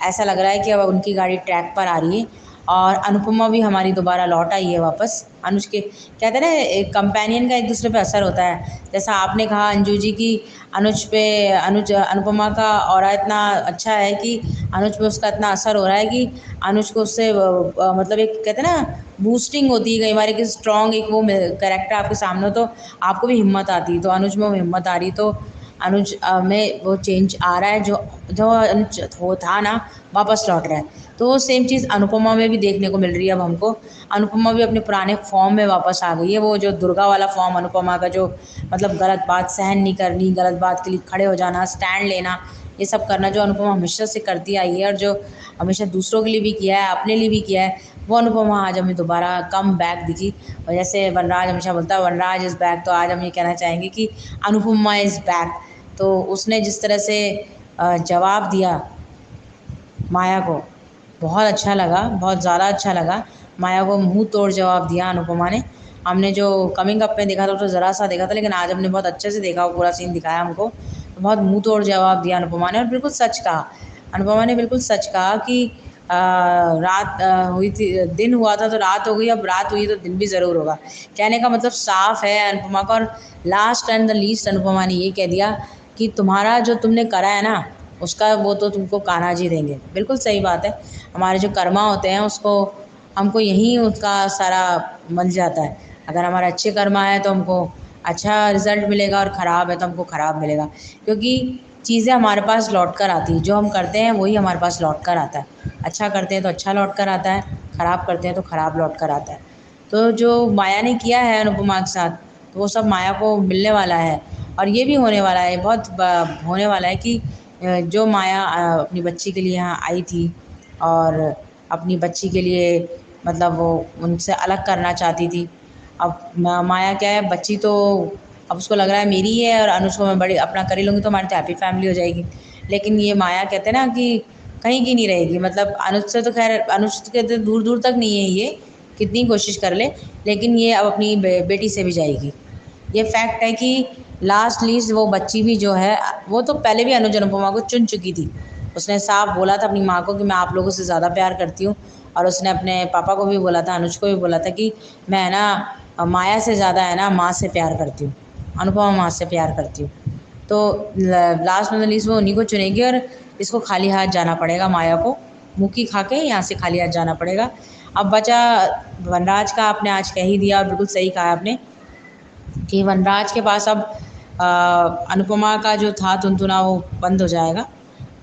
Speaker 6: ऐसा लग रहा है कि अब उनकी गाड़ी ट्रैक पर आ रही है और अनुपमा भी हमारी दोबारा लौट आई है वापस। अनुज के कहते हैं ना, एक कंपेनियन का एक दूसरे पे असर होता है। जैसा आपने कहा अंजू जी की अनुपमा का ऑरा इतना अच्छा है कि अनुज पे उसका इतना असर हो रहा है कि अनुज को उससे मतलब एक कहते हैं ना बूस्टिंग होती है कई बार, कि स्ट्रॉन्ग एक वो कैरेक्टर आपके सामने हो तो आपको भी हिम्मत आती है। तो अनुज में वो हिम्मत आ रही, तो अनुज में वो चेंज आ रहा है, जो जो अनुज हो था ना वापस लौट रहा है। तो वो सेम चीज़ अनुपमा में भी देखने को मिल रही है अब हमको। अनुपमा भी अपने पुराने फॉर्म में वापस आ गई है, वो जो दुर्गा वाला फॉर्म अनुपमा का, जो मतलब गलत बात सहन नहीं करनी, गलत बात के लिए खड़े हो जाना, स्टैंड लेना, ये सब करना जो अनुपमा हमेशा से करती आई है और जो हमेशा दूसरों के लिए भी किया है, अपने लिए भी किया है, वो अनुपमा आज हमें दोबारा कम बैक दिखी। और जैसे वनराज हमेशा बोलता है वनराज इज़ बैक, तो आज हम ये कहना चाहेंगे कि अनुपमा इज़ बैक। तो उसने जिस तरह से जवाब दिया माया को, बहुत अच्छा लगा, बहुत ज़्यादा अच्छा लगा। माया को मुंह तोड़ जवाब दिया अनुपमा ने। हमने जो कमिंग अप में देखा था तो ज़रा सा देखा था, लेकिन आज हमने बहुत अच्छे से देखा, वो पूरा सीन दिखाया हमको। तो बहुत मुंह तोड़ जवाब दिया अनुपमा ने और बिल्कुल सच कहा। अनुपमा ने बिल्कुल सच कहा कि रात हुई थी, दिन हुआ था तो रात हो गई, अब रात हुई तो दिन भी ज़रूर होगा। कहने का मतलब साफ है अनुपमा का। और last and the least Anupama ने ये कह दिया कि तुम्हारा जो तुमने करा है ना, उसका वो तो तुमको कान्हा जी देंगे। बिल्कुल सही बात है। हमारे जो कर्मा होते हैं उसको हमको यहीं उसका सारा मिल जाता है। अगर हमारे अच्छे कर्मा है तो हमको अच्छा रिज़ल्ट मिलेगा और ख़राब है तो हमको ख़राब मिलेगा, क्योंकि चीज़ें हमारे पास लौट कर आती हैं। जो हम करते हैं वही हमारे पास लौट कर आता है। अच्छा करते हैं तो अच्छा लौट कर आता है, ख़राब करते हैं तो ख़राब लौट कर आता है। तो जो माया ने किया है अनुपमा के साथ, तो वो सब माया को मिलने वाला है और ये भी होने वाला है, बहुत होने वाला है कि जो माया अपनी बच्ची के लिए यहाँ आई थी और अपनी बच्ची के लिए मतलब वो उनसे अलग करना चाहती थी। अब माया क्या है, बच्ची तो अब उसको लग रहा है मेरी है और अनुज को मैं बड़ी अपना कर ही लूँगी तो हमारी तो हैप्पी फैमिली हो जाएगी। लेकिन ये माया कहते हैं ना कि कहीं की नहीं रहेगी। मतलब अनुज से तो खैर, अनुज के तो दूर दूर तक नहीं है ये, कितनी कोशिश कर ले, लेकिन ये अब अपनी बेटी से भी जाएगी। ये फैक्ट है कि लास्ट लीस्ट वो बच्ची भी जो है, वो तो पहले भी अनुज अनुपमा को चुन चुकी थी। उसने साफ बोला था अपनी माँ को कि मैं आप लोगों से ज़्यादा प्यार करती हूँ, और उसने अपने पापा को भी बोला था, अनुज को भी बोला था कि मैं ना माया से ज़्यादा है ना माँ से प्यार करती हूँ, अनुपमा माँ से प्यार करती हूँ। तो लास्ट में लीस्ट वो उन्हीं को चुनेगी और इसको खाली हाथ जाना पड़ेगा, माया को मुँह खा के यहाँ से खाली हाथ जाना पड़ेगा। अब बचा वनराज का, आपने आज कह ही दिया और बिल्कुल सही कहा आपने कि वनराज के पास अब अनुपमा का जो था तुनतुना वो बंद हो जाएगा।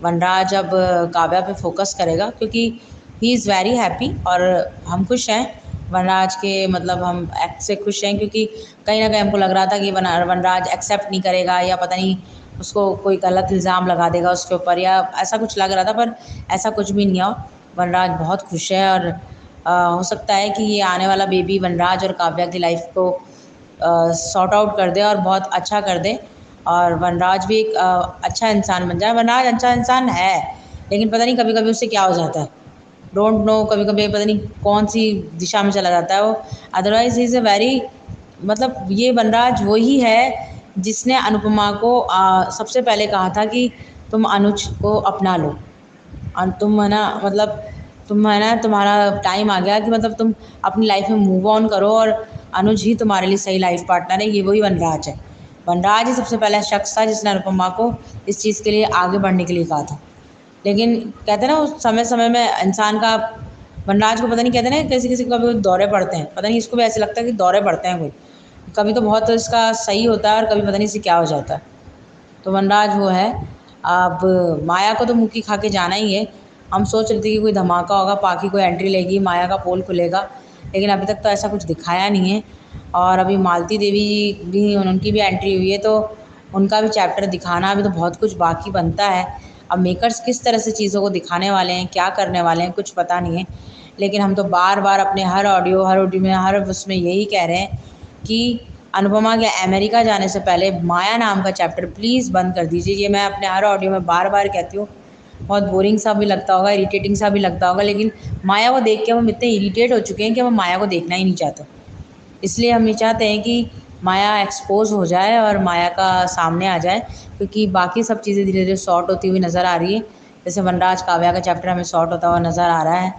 Speaker 6: वनराज अब काव्या पे फोकस करेगा क्योंकि ही इज़ वेरी हैप्पी और हम खुश हैं वनराज के, मतलब हम एक्ट से खुश हैं, क्योंकि कहीं ना कहीं हमको लग रहा था कि वनराज एक्सेप्ट नहीं करेगा या पता नहीं उसको कोई गलत इल्ज़ाम लगा देगा उसके ऊपर, या ऐसा कुछ लग रहा था, पर ऐसा कुछ भी नहीं हुआ। वनराज बहुत खुश है और हो सकता है कि ये आने वाला बेबी वनराज और काव्या की लाइफ को सॉर्ट आउट कर दे और बहुत अच्छा कर दे, और वनराज भी एक अच्छा इंसान बन जाए। वनराज अच्छा इंसान है, लेकिन पता नहीं कभी कभी उससे क्या हो जाता है, डोंट नो, कभी कभी पता नहीं कौन सी दिशा में चला जाता है वो। Otherwise he is a very, मतलब ये वनराज वही है जिसने अनुपमा को सबसे पहले कहा था कि तुम अनुज को अपना लो और तुम है ना, मतलब तुम है ना, तुम्हारा टाइम आ गया कि मतलब तुम अपनी लाइफ में मूव ऑन करो और अनुज ही तुम्हारे लिए सही लाइफ पार्टनर है। ये वही वनराज है। वनराज ही सबसे पहला शख्स था जिसने अनुपमा को इस चीज़ के लिए आगे बढ़ने के लिए कहा था। लेकिन कहते हैं ना उस समय समय में इंसान का, वनराज को पता नहीं, कहते हैं ना किसी किसी को कभी दौरे पड़ते हैं, पता नहीं इसको भी ऐसे लगता है कि दौरे पड़ते हैं कोई, कभी तो बहुत इसका सही होता है और कभी पता नहीं से क्या हो जाता है। तो वनराज वो है। अब माया को तो मुक्की खा के जाना ही है। हम सोच रहे थे कि कोई धमाका होगा, पाखी कोई एंट्री लेगी, माया का पोल खुलेगा, लेकिन अभी तक तो ऐसा कुछ दिखाया नहीं है। और अभी मालती देवी भी, उनकी भी एंट्री हुई है, तो उनका भी चैप्टर दिखाना अभी तो बहुत कुछ बाकी बनता है। अब मेकर्स किस तरह से चीज़ों को दिखाने वाले हैं, क्या करने वाले हैं, कुछ पता नहीं है। लेकिन हम तो बार बार अपने हर ऑडियो में, हर उसमें यही कह रहे हैं कि अनुपमा के अमेरिका जाने से पहले माया नाम का चैप्टर प्लीज़ बंद कर दीजिए। ये मैं अपने हर ऑडियो में बार बार कहती हूँ। बहुत बोरिंग सा भी लगता होगा, इरिटेटिंग सा भी लगता होगा, लेकिन माया को देख के हम इतने इरिटेट हो चुके हैं कि हम माया को देखना ही नहीं चाहते। इसलिए हम ये चाहते हैं कि माया एक्सपोज हो जाए और माया का सामने आ जाए, क्योंकि बाकी सब चीज़ें धीरे धीरे सॉर्ट होती हुई नज़र आ रही है। जैसे वनराज काव्या का चैप्टर हमें सॉर्ट होता हुआ नज़र आ रहा है,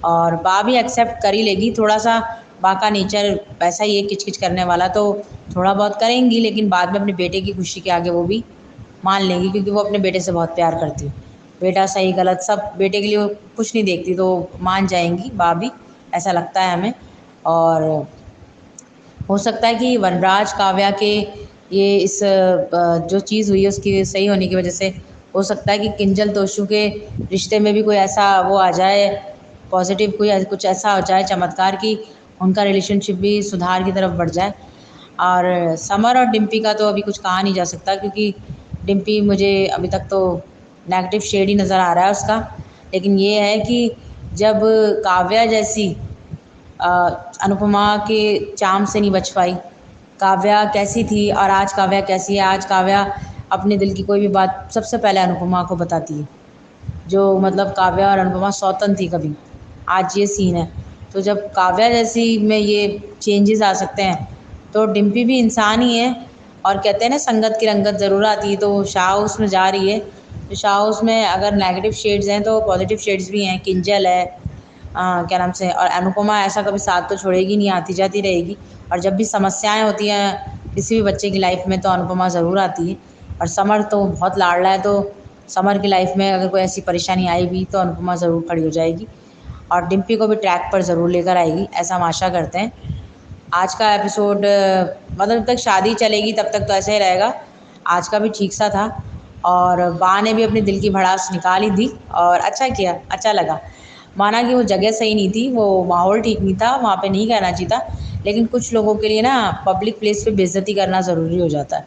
Speaker 6: और बा भी एक्सेप्ट कर ही लेगी। थोड़ा सा बा का नेचर वैसा ही है, किचकिच करने वाला, तो थोड़ा बहुत करेंगी, लेकिन बाद में अपने बेटे की खुशी के आगे वो भी मान लेंगी, क्योंकि वो अपने बेटे से बहुत प्यार करती है। बेटा सही गलत सब बेटे के लिए वो कुछ नहीं देखती, तो मान जाएंगी बा भी, ऐसा लगता है हमें। और हो सकता है कि वनराज काव्या के ये इस जो चीज़ हुई है उसकी सही होने की वजह से हो सकता है कि किंजल तोशु के रिश्ते में भी कोई ऐसा वो आ जाए, पॉजिटिव कोई कुछ ऐसा हो जाए चमत्कार कि उनका रिलेशनशिप भी सुधार की तरफ बढ़ जाए। और समर और डिम्पी का तो अभी कुछ कहा नहीं जा सकता, क्योंकि डिम्पी मुझे अभी तक तो नेगेटिव शेड ही नज़र आ रहा है उसका। लेकिन ये है कि जब काव्या जैसी अनुपमा के चाम से नहीं बच पाई, काव्या कैसी थी और आज काव्या कैसी है। आज काव्या अपने दिल की कोई भी बात सबसे पहले अनुपमा को बताती है, जो मतलब काव्या और अनुपमा सौतन थी कभी, आज ये सीन है। तो जब काव्या जैसी में ये चेंजेस आ सकते हैं, तो डिम्पी भी इंसान ही है। और कहते हैं ना, संगत की रंगत ज़रूर आती है। तो शाह हाउस में जा रही है, तो शाह हाउस में अगर नेगेटिव शेड्स हैं तो पॉजिटिव शेड्स भी हैं। किंजल है, क्या नाम से, और अनुपमा ऐसा कभी साथ तो छोड़ेगी नहीं, आती जाती रहेगी। और जब भी समस्याएं होती हैं किसी भी बच्चे की लाइफ में, तो अनुपमा ज़रूर आती है। और समर तो बहुत लाडला है, तो समर की लाइफ में अगर कोई ऐसी परेशानी आई भी तो अनुपमा ज़रूर खड़ी हो जाएगी और डिम्पी को भी ट्रैक पर ज़रूर लेकर आएगी, ऐसा हम आशा करते हैं। आज का एपिसोड मतलब जब तक शादी चलेगी तब तक तो ऐसे ही रहेगा। आज का भी ठीक सा था, और बा ने भी अपनी दिल की भड़ास निकाल ही दी, और अच्छा किया, अच्छा लगा। माना कि वो जगह सही नहीं थी, वो माहौल ठीक नहीं था, वहाँ पे नहीं कहना चाहिए था, लेकिन कुछ लोगों के लिए ना पब्लिक प्लेस पे बेइज्जती करना ज़रूरी हो जाता है,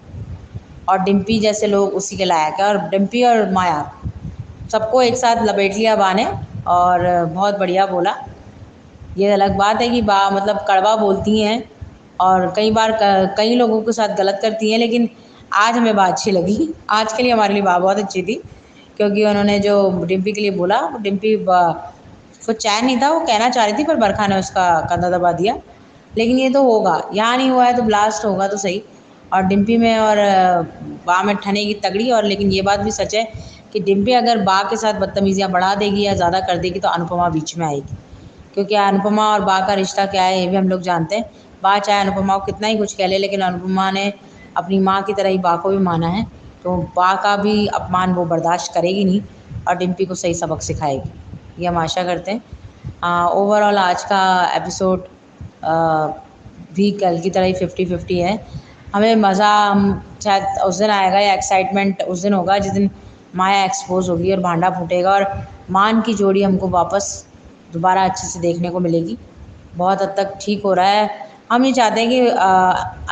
Speaker 6: और डिम्पी जैसे लोग उसी के लायक है। और डिम्पी और माया सबको एक साथ लपेट लिया बा ने, और बहुत बढ़िया बोला। ये अलग बात है कि बा मतलब कड़वा बोलती हैं, और कई बार कई लोगों के साथ गलत करती हैं, लेकिन आज हमें बा अच्छी लगी। आज के लिए हमारे लिए बा बहुत अच्छी थी, क्योंकि उन्होंने जो डिम्पी के लिए बोला, डिम्पी को चैन नहीं था, वो कहना चाह रही थी, पर बरखा ने उसका कंधा दबा दिया। लेकिन ये तो होगा, यहाँ नहीं हुआ है तो ब्लास्ट होगा तो सही। और डिम्पी में और बा में ठनेगी तगड़ी। और लेकिन ये बात भी सच है कि डिम्पी अगर बा के साथ बदतमीजियाँ बढ़ा देगी या ज़्यादा कर देगी तो अनुपमा बीच में आएगी, क्योंकि अनुपमा और बा का रिश्ता क्या है ये भी हम लोग जानते हैं। बा चाहे अनुपमा को कितना ही कुछ कह ले, लेकिन अनुपमा ने अपनी माँ की तरह ही बा को भी माना है, तो बा का भी अपमान वो बर्दाश्त करेगी नहीं और डिम्पी को सही सबक सिखाएगी, ये हम आशा करते हैं। ओवरऑल आज का एपिसोड भी कल की तरह ही 50-50 है। हमें मज़ा हम शायद उस दिन आएगा, या एक्साइटमेंट उस दिन होगा जिस दिन माया एक्सपोज होगी और भांडा फूटेगा, और मान की जोड़ी हमको वापस दोबारा अच्छे से देखने को मिलेगी। बहुत हद तक ठीक हो रहा है। हम ये चाहते हैं कि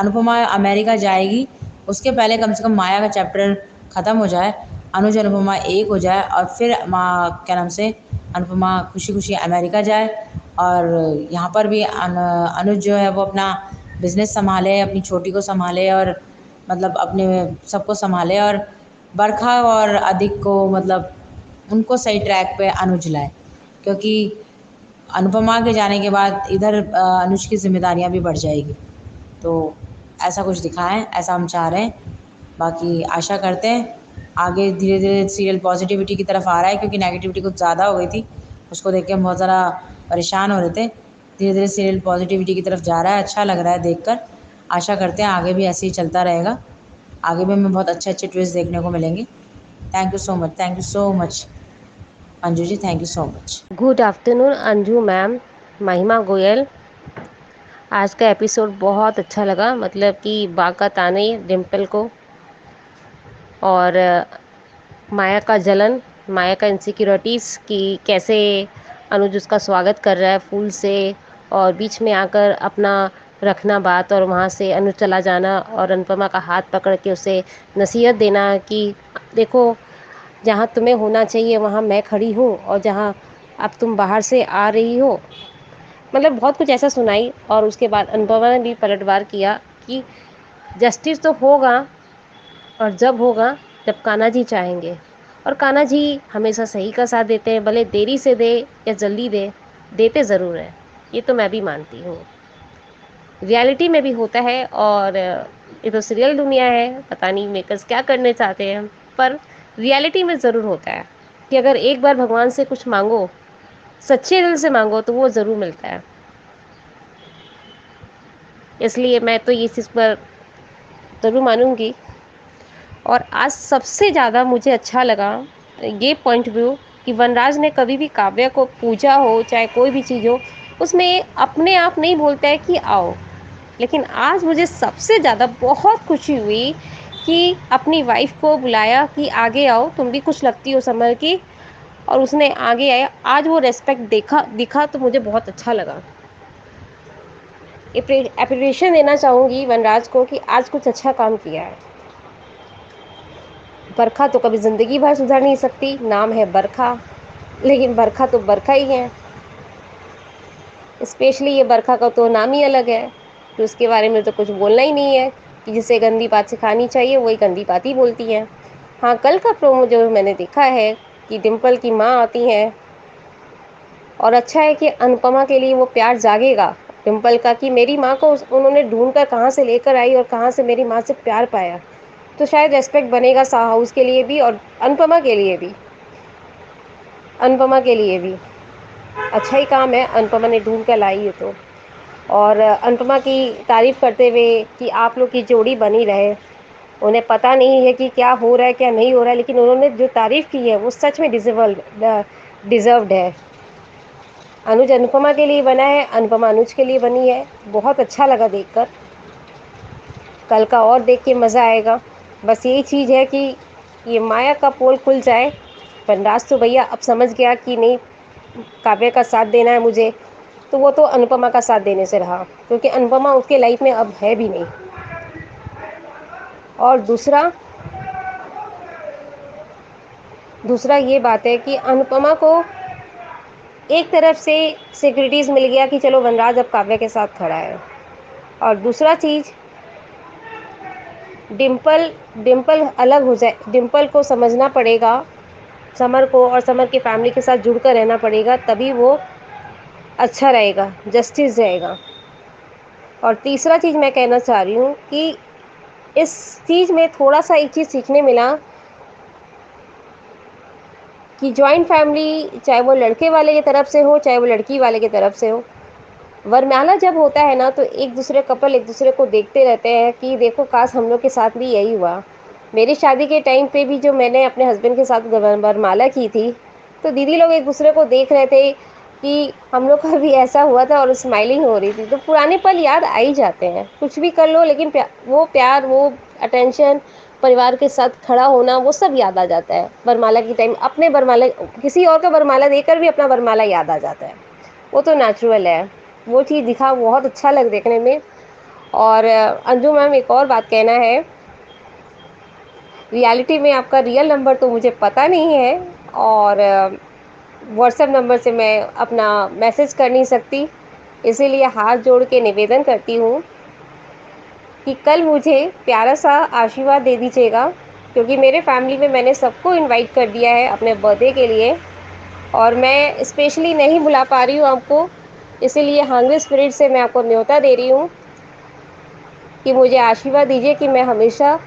Speaker 6: अनुपमा अमेरिका जाएगी, उसके पहले कम से कम माया का चैप्टर ख़त्म हो जाए, अनुज अनुपमा एक हो जाए, और फिर क्या नाम से अनुपमा खुशी खुशी अमेरिका जाए, और यहाँ पर भी अनुज जो है वो अपना बिज़नेस संभाले, अपनी छोटी को संभाले, और मतलब अपने सबको संभाले, और बरखा और अधिक को मतलब उनको सही ट्रैक पे अनुज लाए, क्योंकि अनुपमा के जाने के बाद इधर अनुज की जिम्मेदारियां भी बढ़ जाएगी। तो ऐसा कुछ दिखाएं, ऐसा हम चाह रहे हैं। बाकी आशा करते हैं आगे धीरे धीरे सीरियल पॉजिटिविटी की तरफ आ रहा है, क्योंकि नेगेटिविटी कुछ ज़्यादा हो गई थी, उसको देख के हम बहुत ज़्यादा परेशान हो रहे थे। धीरे धीरे सीरियल पॉजिटिविटी की तरफ जा रहा है, अच्छा लग रहा है देखकर। आशा करते हैं आगे भी ऐसे ही चलता रहेगा, आगे भी हमें बहुत अच्छे अच्छे ट्विस्ट देखने को मिलेंगे। Thank you so much, thank you so much Anju ji, thank you so much.
Speaker 7: Good afternoon Anju ma'am, Mahima Goyal. आज का एपिसोड बहुत अच्छा लगा, मतलब कि बा का ताने डिम्पल को और माया का जलन, माया का इनसिक्योरिटीज़ कि कैसे अनुज उसका स्वागत कर रहा है फूल से, और बीच में आकर अपना रखना बात और वहाँ से अनुज चला जाना और अनुपमा का हाथ पकड़ के उसे नसीहत देना कि देखो, जहाँ तुम्हें होना चाहिए वहाँ मैं खड़ी हूँ, और जहाँ अब तुम बाहर से आ रही हो, मतलब बहुत कुछ ऐसा सुनाई। और उसके बाद अनुपमा ने भी पलटवार किया कि जस्टिस तो होगा, और जब होगा जब कान्हा जी चाहेंगे, और कान्हा जी हमेशा सही का साथ देते हैं, भले देरी से दे या जल्दी दे, देते ज़रूर हैं। ये तो मैं भी मानती हूँ, रियलिटी में भी होता है। और ये तो सीरियल दुनिया है, पता नहीं मेकर्स क्या करने चाहते हैं, पर रियलिटी में ज़रूर होता है कि अगर एक बार भगवान से कुछ मांगो, सच्चे दिल से मांगो, तो वो ज़रूर मिलता है। इसलिए मैं तो ये चीज़ पर ज़रूर मानूंगी। और आज सबसे ज़्यादा मुझे अच्छा लगा ये पॉइंट व्यू कि वनराज ने कभी भी काव्या को पूजा हो, चाहे कोई भी चीज़ हो, उसमें अपने आप नहीं बोलता है कि आओ। लेकिन आज मुझे सबसे ज़्यादा बहुत खुशी हुई कि अपनी वाइफ को बुलाया कि आगे आओ, तुम भी कुछ लगती हो समर की, और उसने आगे आया। आज वो रेस्पेक्ट दिखा तो मुझे बहुत अच्छा लगा। एप्रिसिएशन देना चाहूँगी वनराज को कि आज कुछ अच्छा काम किया है। बरखा तो कभी ज़िंदगी भर सुधर नहीं सकती, नाम है बरखा, लेकिन बरखा तो बरखा ही है। स्पेशली ये बरखा का तो नाम ही अलग है, तो उसके बारे में तो कुछ बोलना ही नहीं है कि जिसे गंदी बात सिखानी चाहिए वही गंदी बात ही बोलती है। हाँ, कल का प्रोमो जो मैंने देखा है कि डिम्पल की माँ आती हैं, और अच्छा है कि अनुपमा के लिए वो प्यार जागेगा डिम्पल का कि मेरी माँ को उन्होंने ढूंढ कर कहाँ से लेकर आई और कहाँ से मेरी माँ से प्यार पाया, तो शायद रेस्पेक्ट बनेगा सा हाउस के लिए भी और अनुपमा के लिए भी। अनुपमा के लिए भी अच्छा ही काम है, अनुपमा ने ढूंढ कर लाई है तो। और अनुपमा की तारीफ़ करते हुए कि आप लोग की जोड़ी बनी रहे। उन्हें पता नहीं है कि क्या हो रहा है क्या नहीं हो रहा है, लेकिन उन्होंने जो तारीफ़ की है वो सच में डिज़र्व्ड है। अनुज अनुपमा के लिए बना है, अनुपमा अनुज के लिए बनी है। बहुत अच्छा लगा देखकर, कल का और देख के मज़ा आएगा। बस यही चीज़ है कि ये माया का पोल खुल जाए। वनराज तो भैया अब समझ गया कि नहीं, काव्य का साथ देना है मुझे, तो वो तो अनुपमा का साथ देने से रहा, क्योंकि अनुपमा उसके लाइफ में अब है भी नहीं। और दूसरा ये बात है कि अनुपमा को एक तरफ से सिक्योरिटीज़ मिल गया कि चलो वनराज अब काव्य के साथ खड़ा है, और दूसरा चीज़ डिम्पल डिम्पल अलग हो जाए, डिम्पल को समझना पड़ेगा समर को, और समर की फैमिली के साथ जुड़कर रहना पड़ेगा, तभी वो अच्छा रहेगा, जस्टिस रहेगा। और तीसरा चीज़ मैं कहना चाह रही हूँ कि इस चीज़ में थोड़ा सा एक चीज़ सीखने मिला कि जॉइंट फैमिली, चाहे वो लड़के वाले की तरफ से हो चाहे वो लड़की वाले की तरफ से हो, वरमाला जब होता है ना तो एक दूसरे कपल एक दूसरे को देखते रहते हैं कि देखो काश हम लोग के साथ भी यही हुआ। मेरी शादी के टाइम पे भी जो मैंने अपने हस्बैंड के साथ वरमाला की थी, तो दीदी लोग एक दूसरे को देख रहे थे कि हम लोग का भी ऐसा हुआ था, और स्माइलिंग हो रही थी। तो पुराने पल याद आ ही जाते हैं, कुछ भी कर लो लेकिन वो प्यार, वो अटेंशन, परिवार के साथ खड़ा होना, वो सब याद आ जाता है। वरमाला की टाइम अपने वरमाला, किसी और का वरमाला देकर भी अपना वरमाला याद आ जाता है, वो तो नेचुरल है। वो चीज़ दिखा, बहुत अच्छा लग देखने में। और अंजू मैम, एक और बात कहना है, रियलिटी में आपका रियल नंबर तो मुझे पता नहीं है, और व्हाट्सएप नंबर से मैं अपना मैसेज कर नहीं सकती, इसीलिए हाथ जोड़ के निवेदन करती हूँ कि कल मुझे प्यारा सा आशीर्वाद दे दीजिएगा, क्योंकि मेरे फैमिली में मैंने सबको इनवाइट कर दिया है अपने बर्थडे के लिए, और मैं स्पेशली नहीं बुला पा रही हूँ आपको, इसीलिए हंग्री स्पिरिट से मैं आपको न्योता दे रही हूँ कि मुझे आशीर्वाद दीजिए कि मैं हमेशा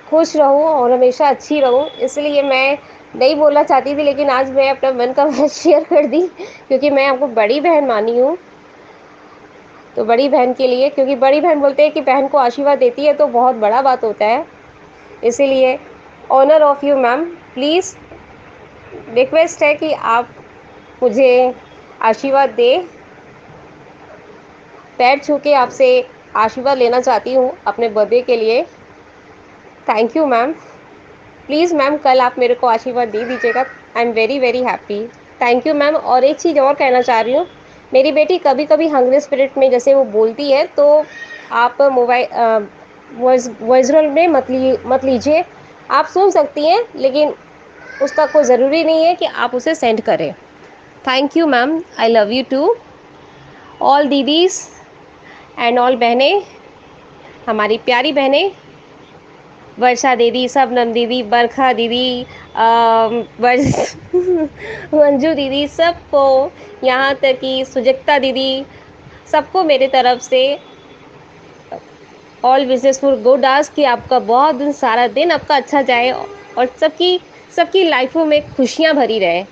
Speaker 7: खुश रहूँ और हमेशा अच्छी रहूँ। इसलिए मैं नहीं बोलना चाहती थी, लेकिन आज मैं अपना मन का बात शेयर कर दी, क्योंकि मैं आपको बड़ी बहन मानी हूँ। तो बड़ी बहन के लिए, क्योंकि बड़ी बहन बोलते हैं कि बहन को आशीर्वाद देती है तो बहुत बड़ा बात होता है, इसीलिए honour of you ma'am, please request है कि आप मुझे आशीर्वाद दें पैर छू के आपसे आशीर्वाद लेना चाहती हूँ अपने बर्थडे के लिए। Thank you ma'am. Please ma'am कल आप मेरे को आशीर्वाद दे दीजिएगा। I am very very happy. Thank you ma'am. और एक चीज़ और कहना चाह रही हूँ, मेरी बेटी कभी कभी हंग्री स्पिरिट में जैसे वो बोलती है तो आप मोबाइल वॉइस रोल में मत लीजिए। आप सुन सकती हैं लेकिन उसका कोई ज़रूरी नहीं है कि आप उसे सेंड करें। Thank you ma'am. I love you to all दीदीज़ एंड ऑल बहनें, हमारी प्यारी बहनें, वर्षा दीदी, शबनम दीदी, बरखा दीदी, मंजू दीदी, सबको, यहाँ तक कि सुजक्ता दीदी, सबको मेरे तरफ से ऑल विशेस फॉर गुड आज कि आपका बहुत दिन सारा दिन आपका अच्छा जाए और सबकी लाइफों में खुशियाँ भरी रहे।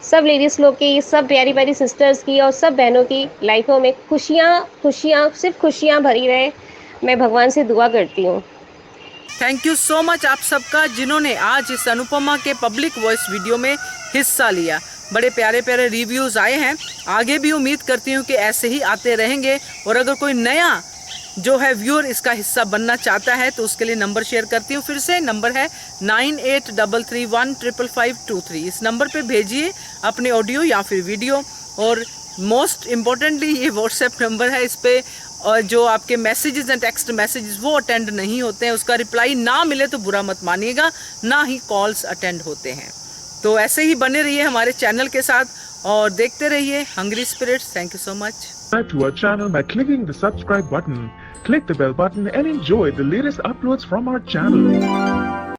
Speaker 7: सब लेडीज़ लोग की, सब प्यारी प्यारी सिस्टर्स की और सब बहनों की लाइफों में खुशियाँ सिर्फ खुशियाँ भरी रहे। मैं भगवान से दुआ करती हूँ।
Speaker 1: थैंक यू सो मच आप सबका जिन्होंने आज इस अनुपमा के पब्लिक वॉइस वीडियो में हिस्सा लिया। बड़े प्यारे प्यारे रिव्यूज़ आए हैं। आगे भी उम्मीद करती हूँ कि ऐसे ही आते रहेंगे। और अगर कोई नया जो है व्यूअर इसका हिस्सा बनना चाहता है तो उसके लिए नंबर शेयर करती हूँ। फिर से नंबर है 9833155523। इस नंबर पे भेजिए अपने ऑडियो या फिर वीडियो। और मोस्ट इम्पॉर्टेंटली ये व्हाट्सएप नंबर है, इस पे और जो आपके मैसेजेस हैं, टेक्स्ट मैसेजेस, वो अटेंड नहीं होते हैं। उसका रिप्लाई ना मिले तो बुरा मत मानिएगा, ना ही कॉल्स अटेंड होते हैं। तो ऐसे ही बने रहिए हमारे चैनल के साथ और देखते रहिए hungry spirits. Thank you so much.
Speaker 8: Subscribe to our channel by clicking the subscribe button. Click the bell button and enjoy the latest uploads from our channel.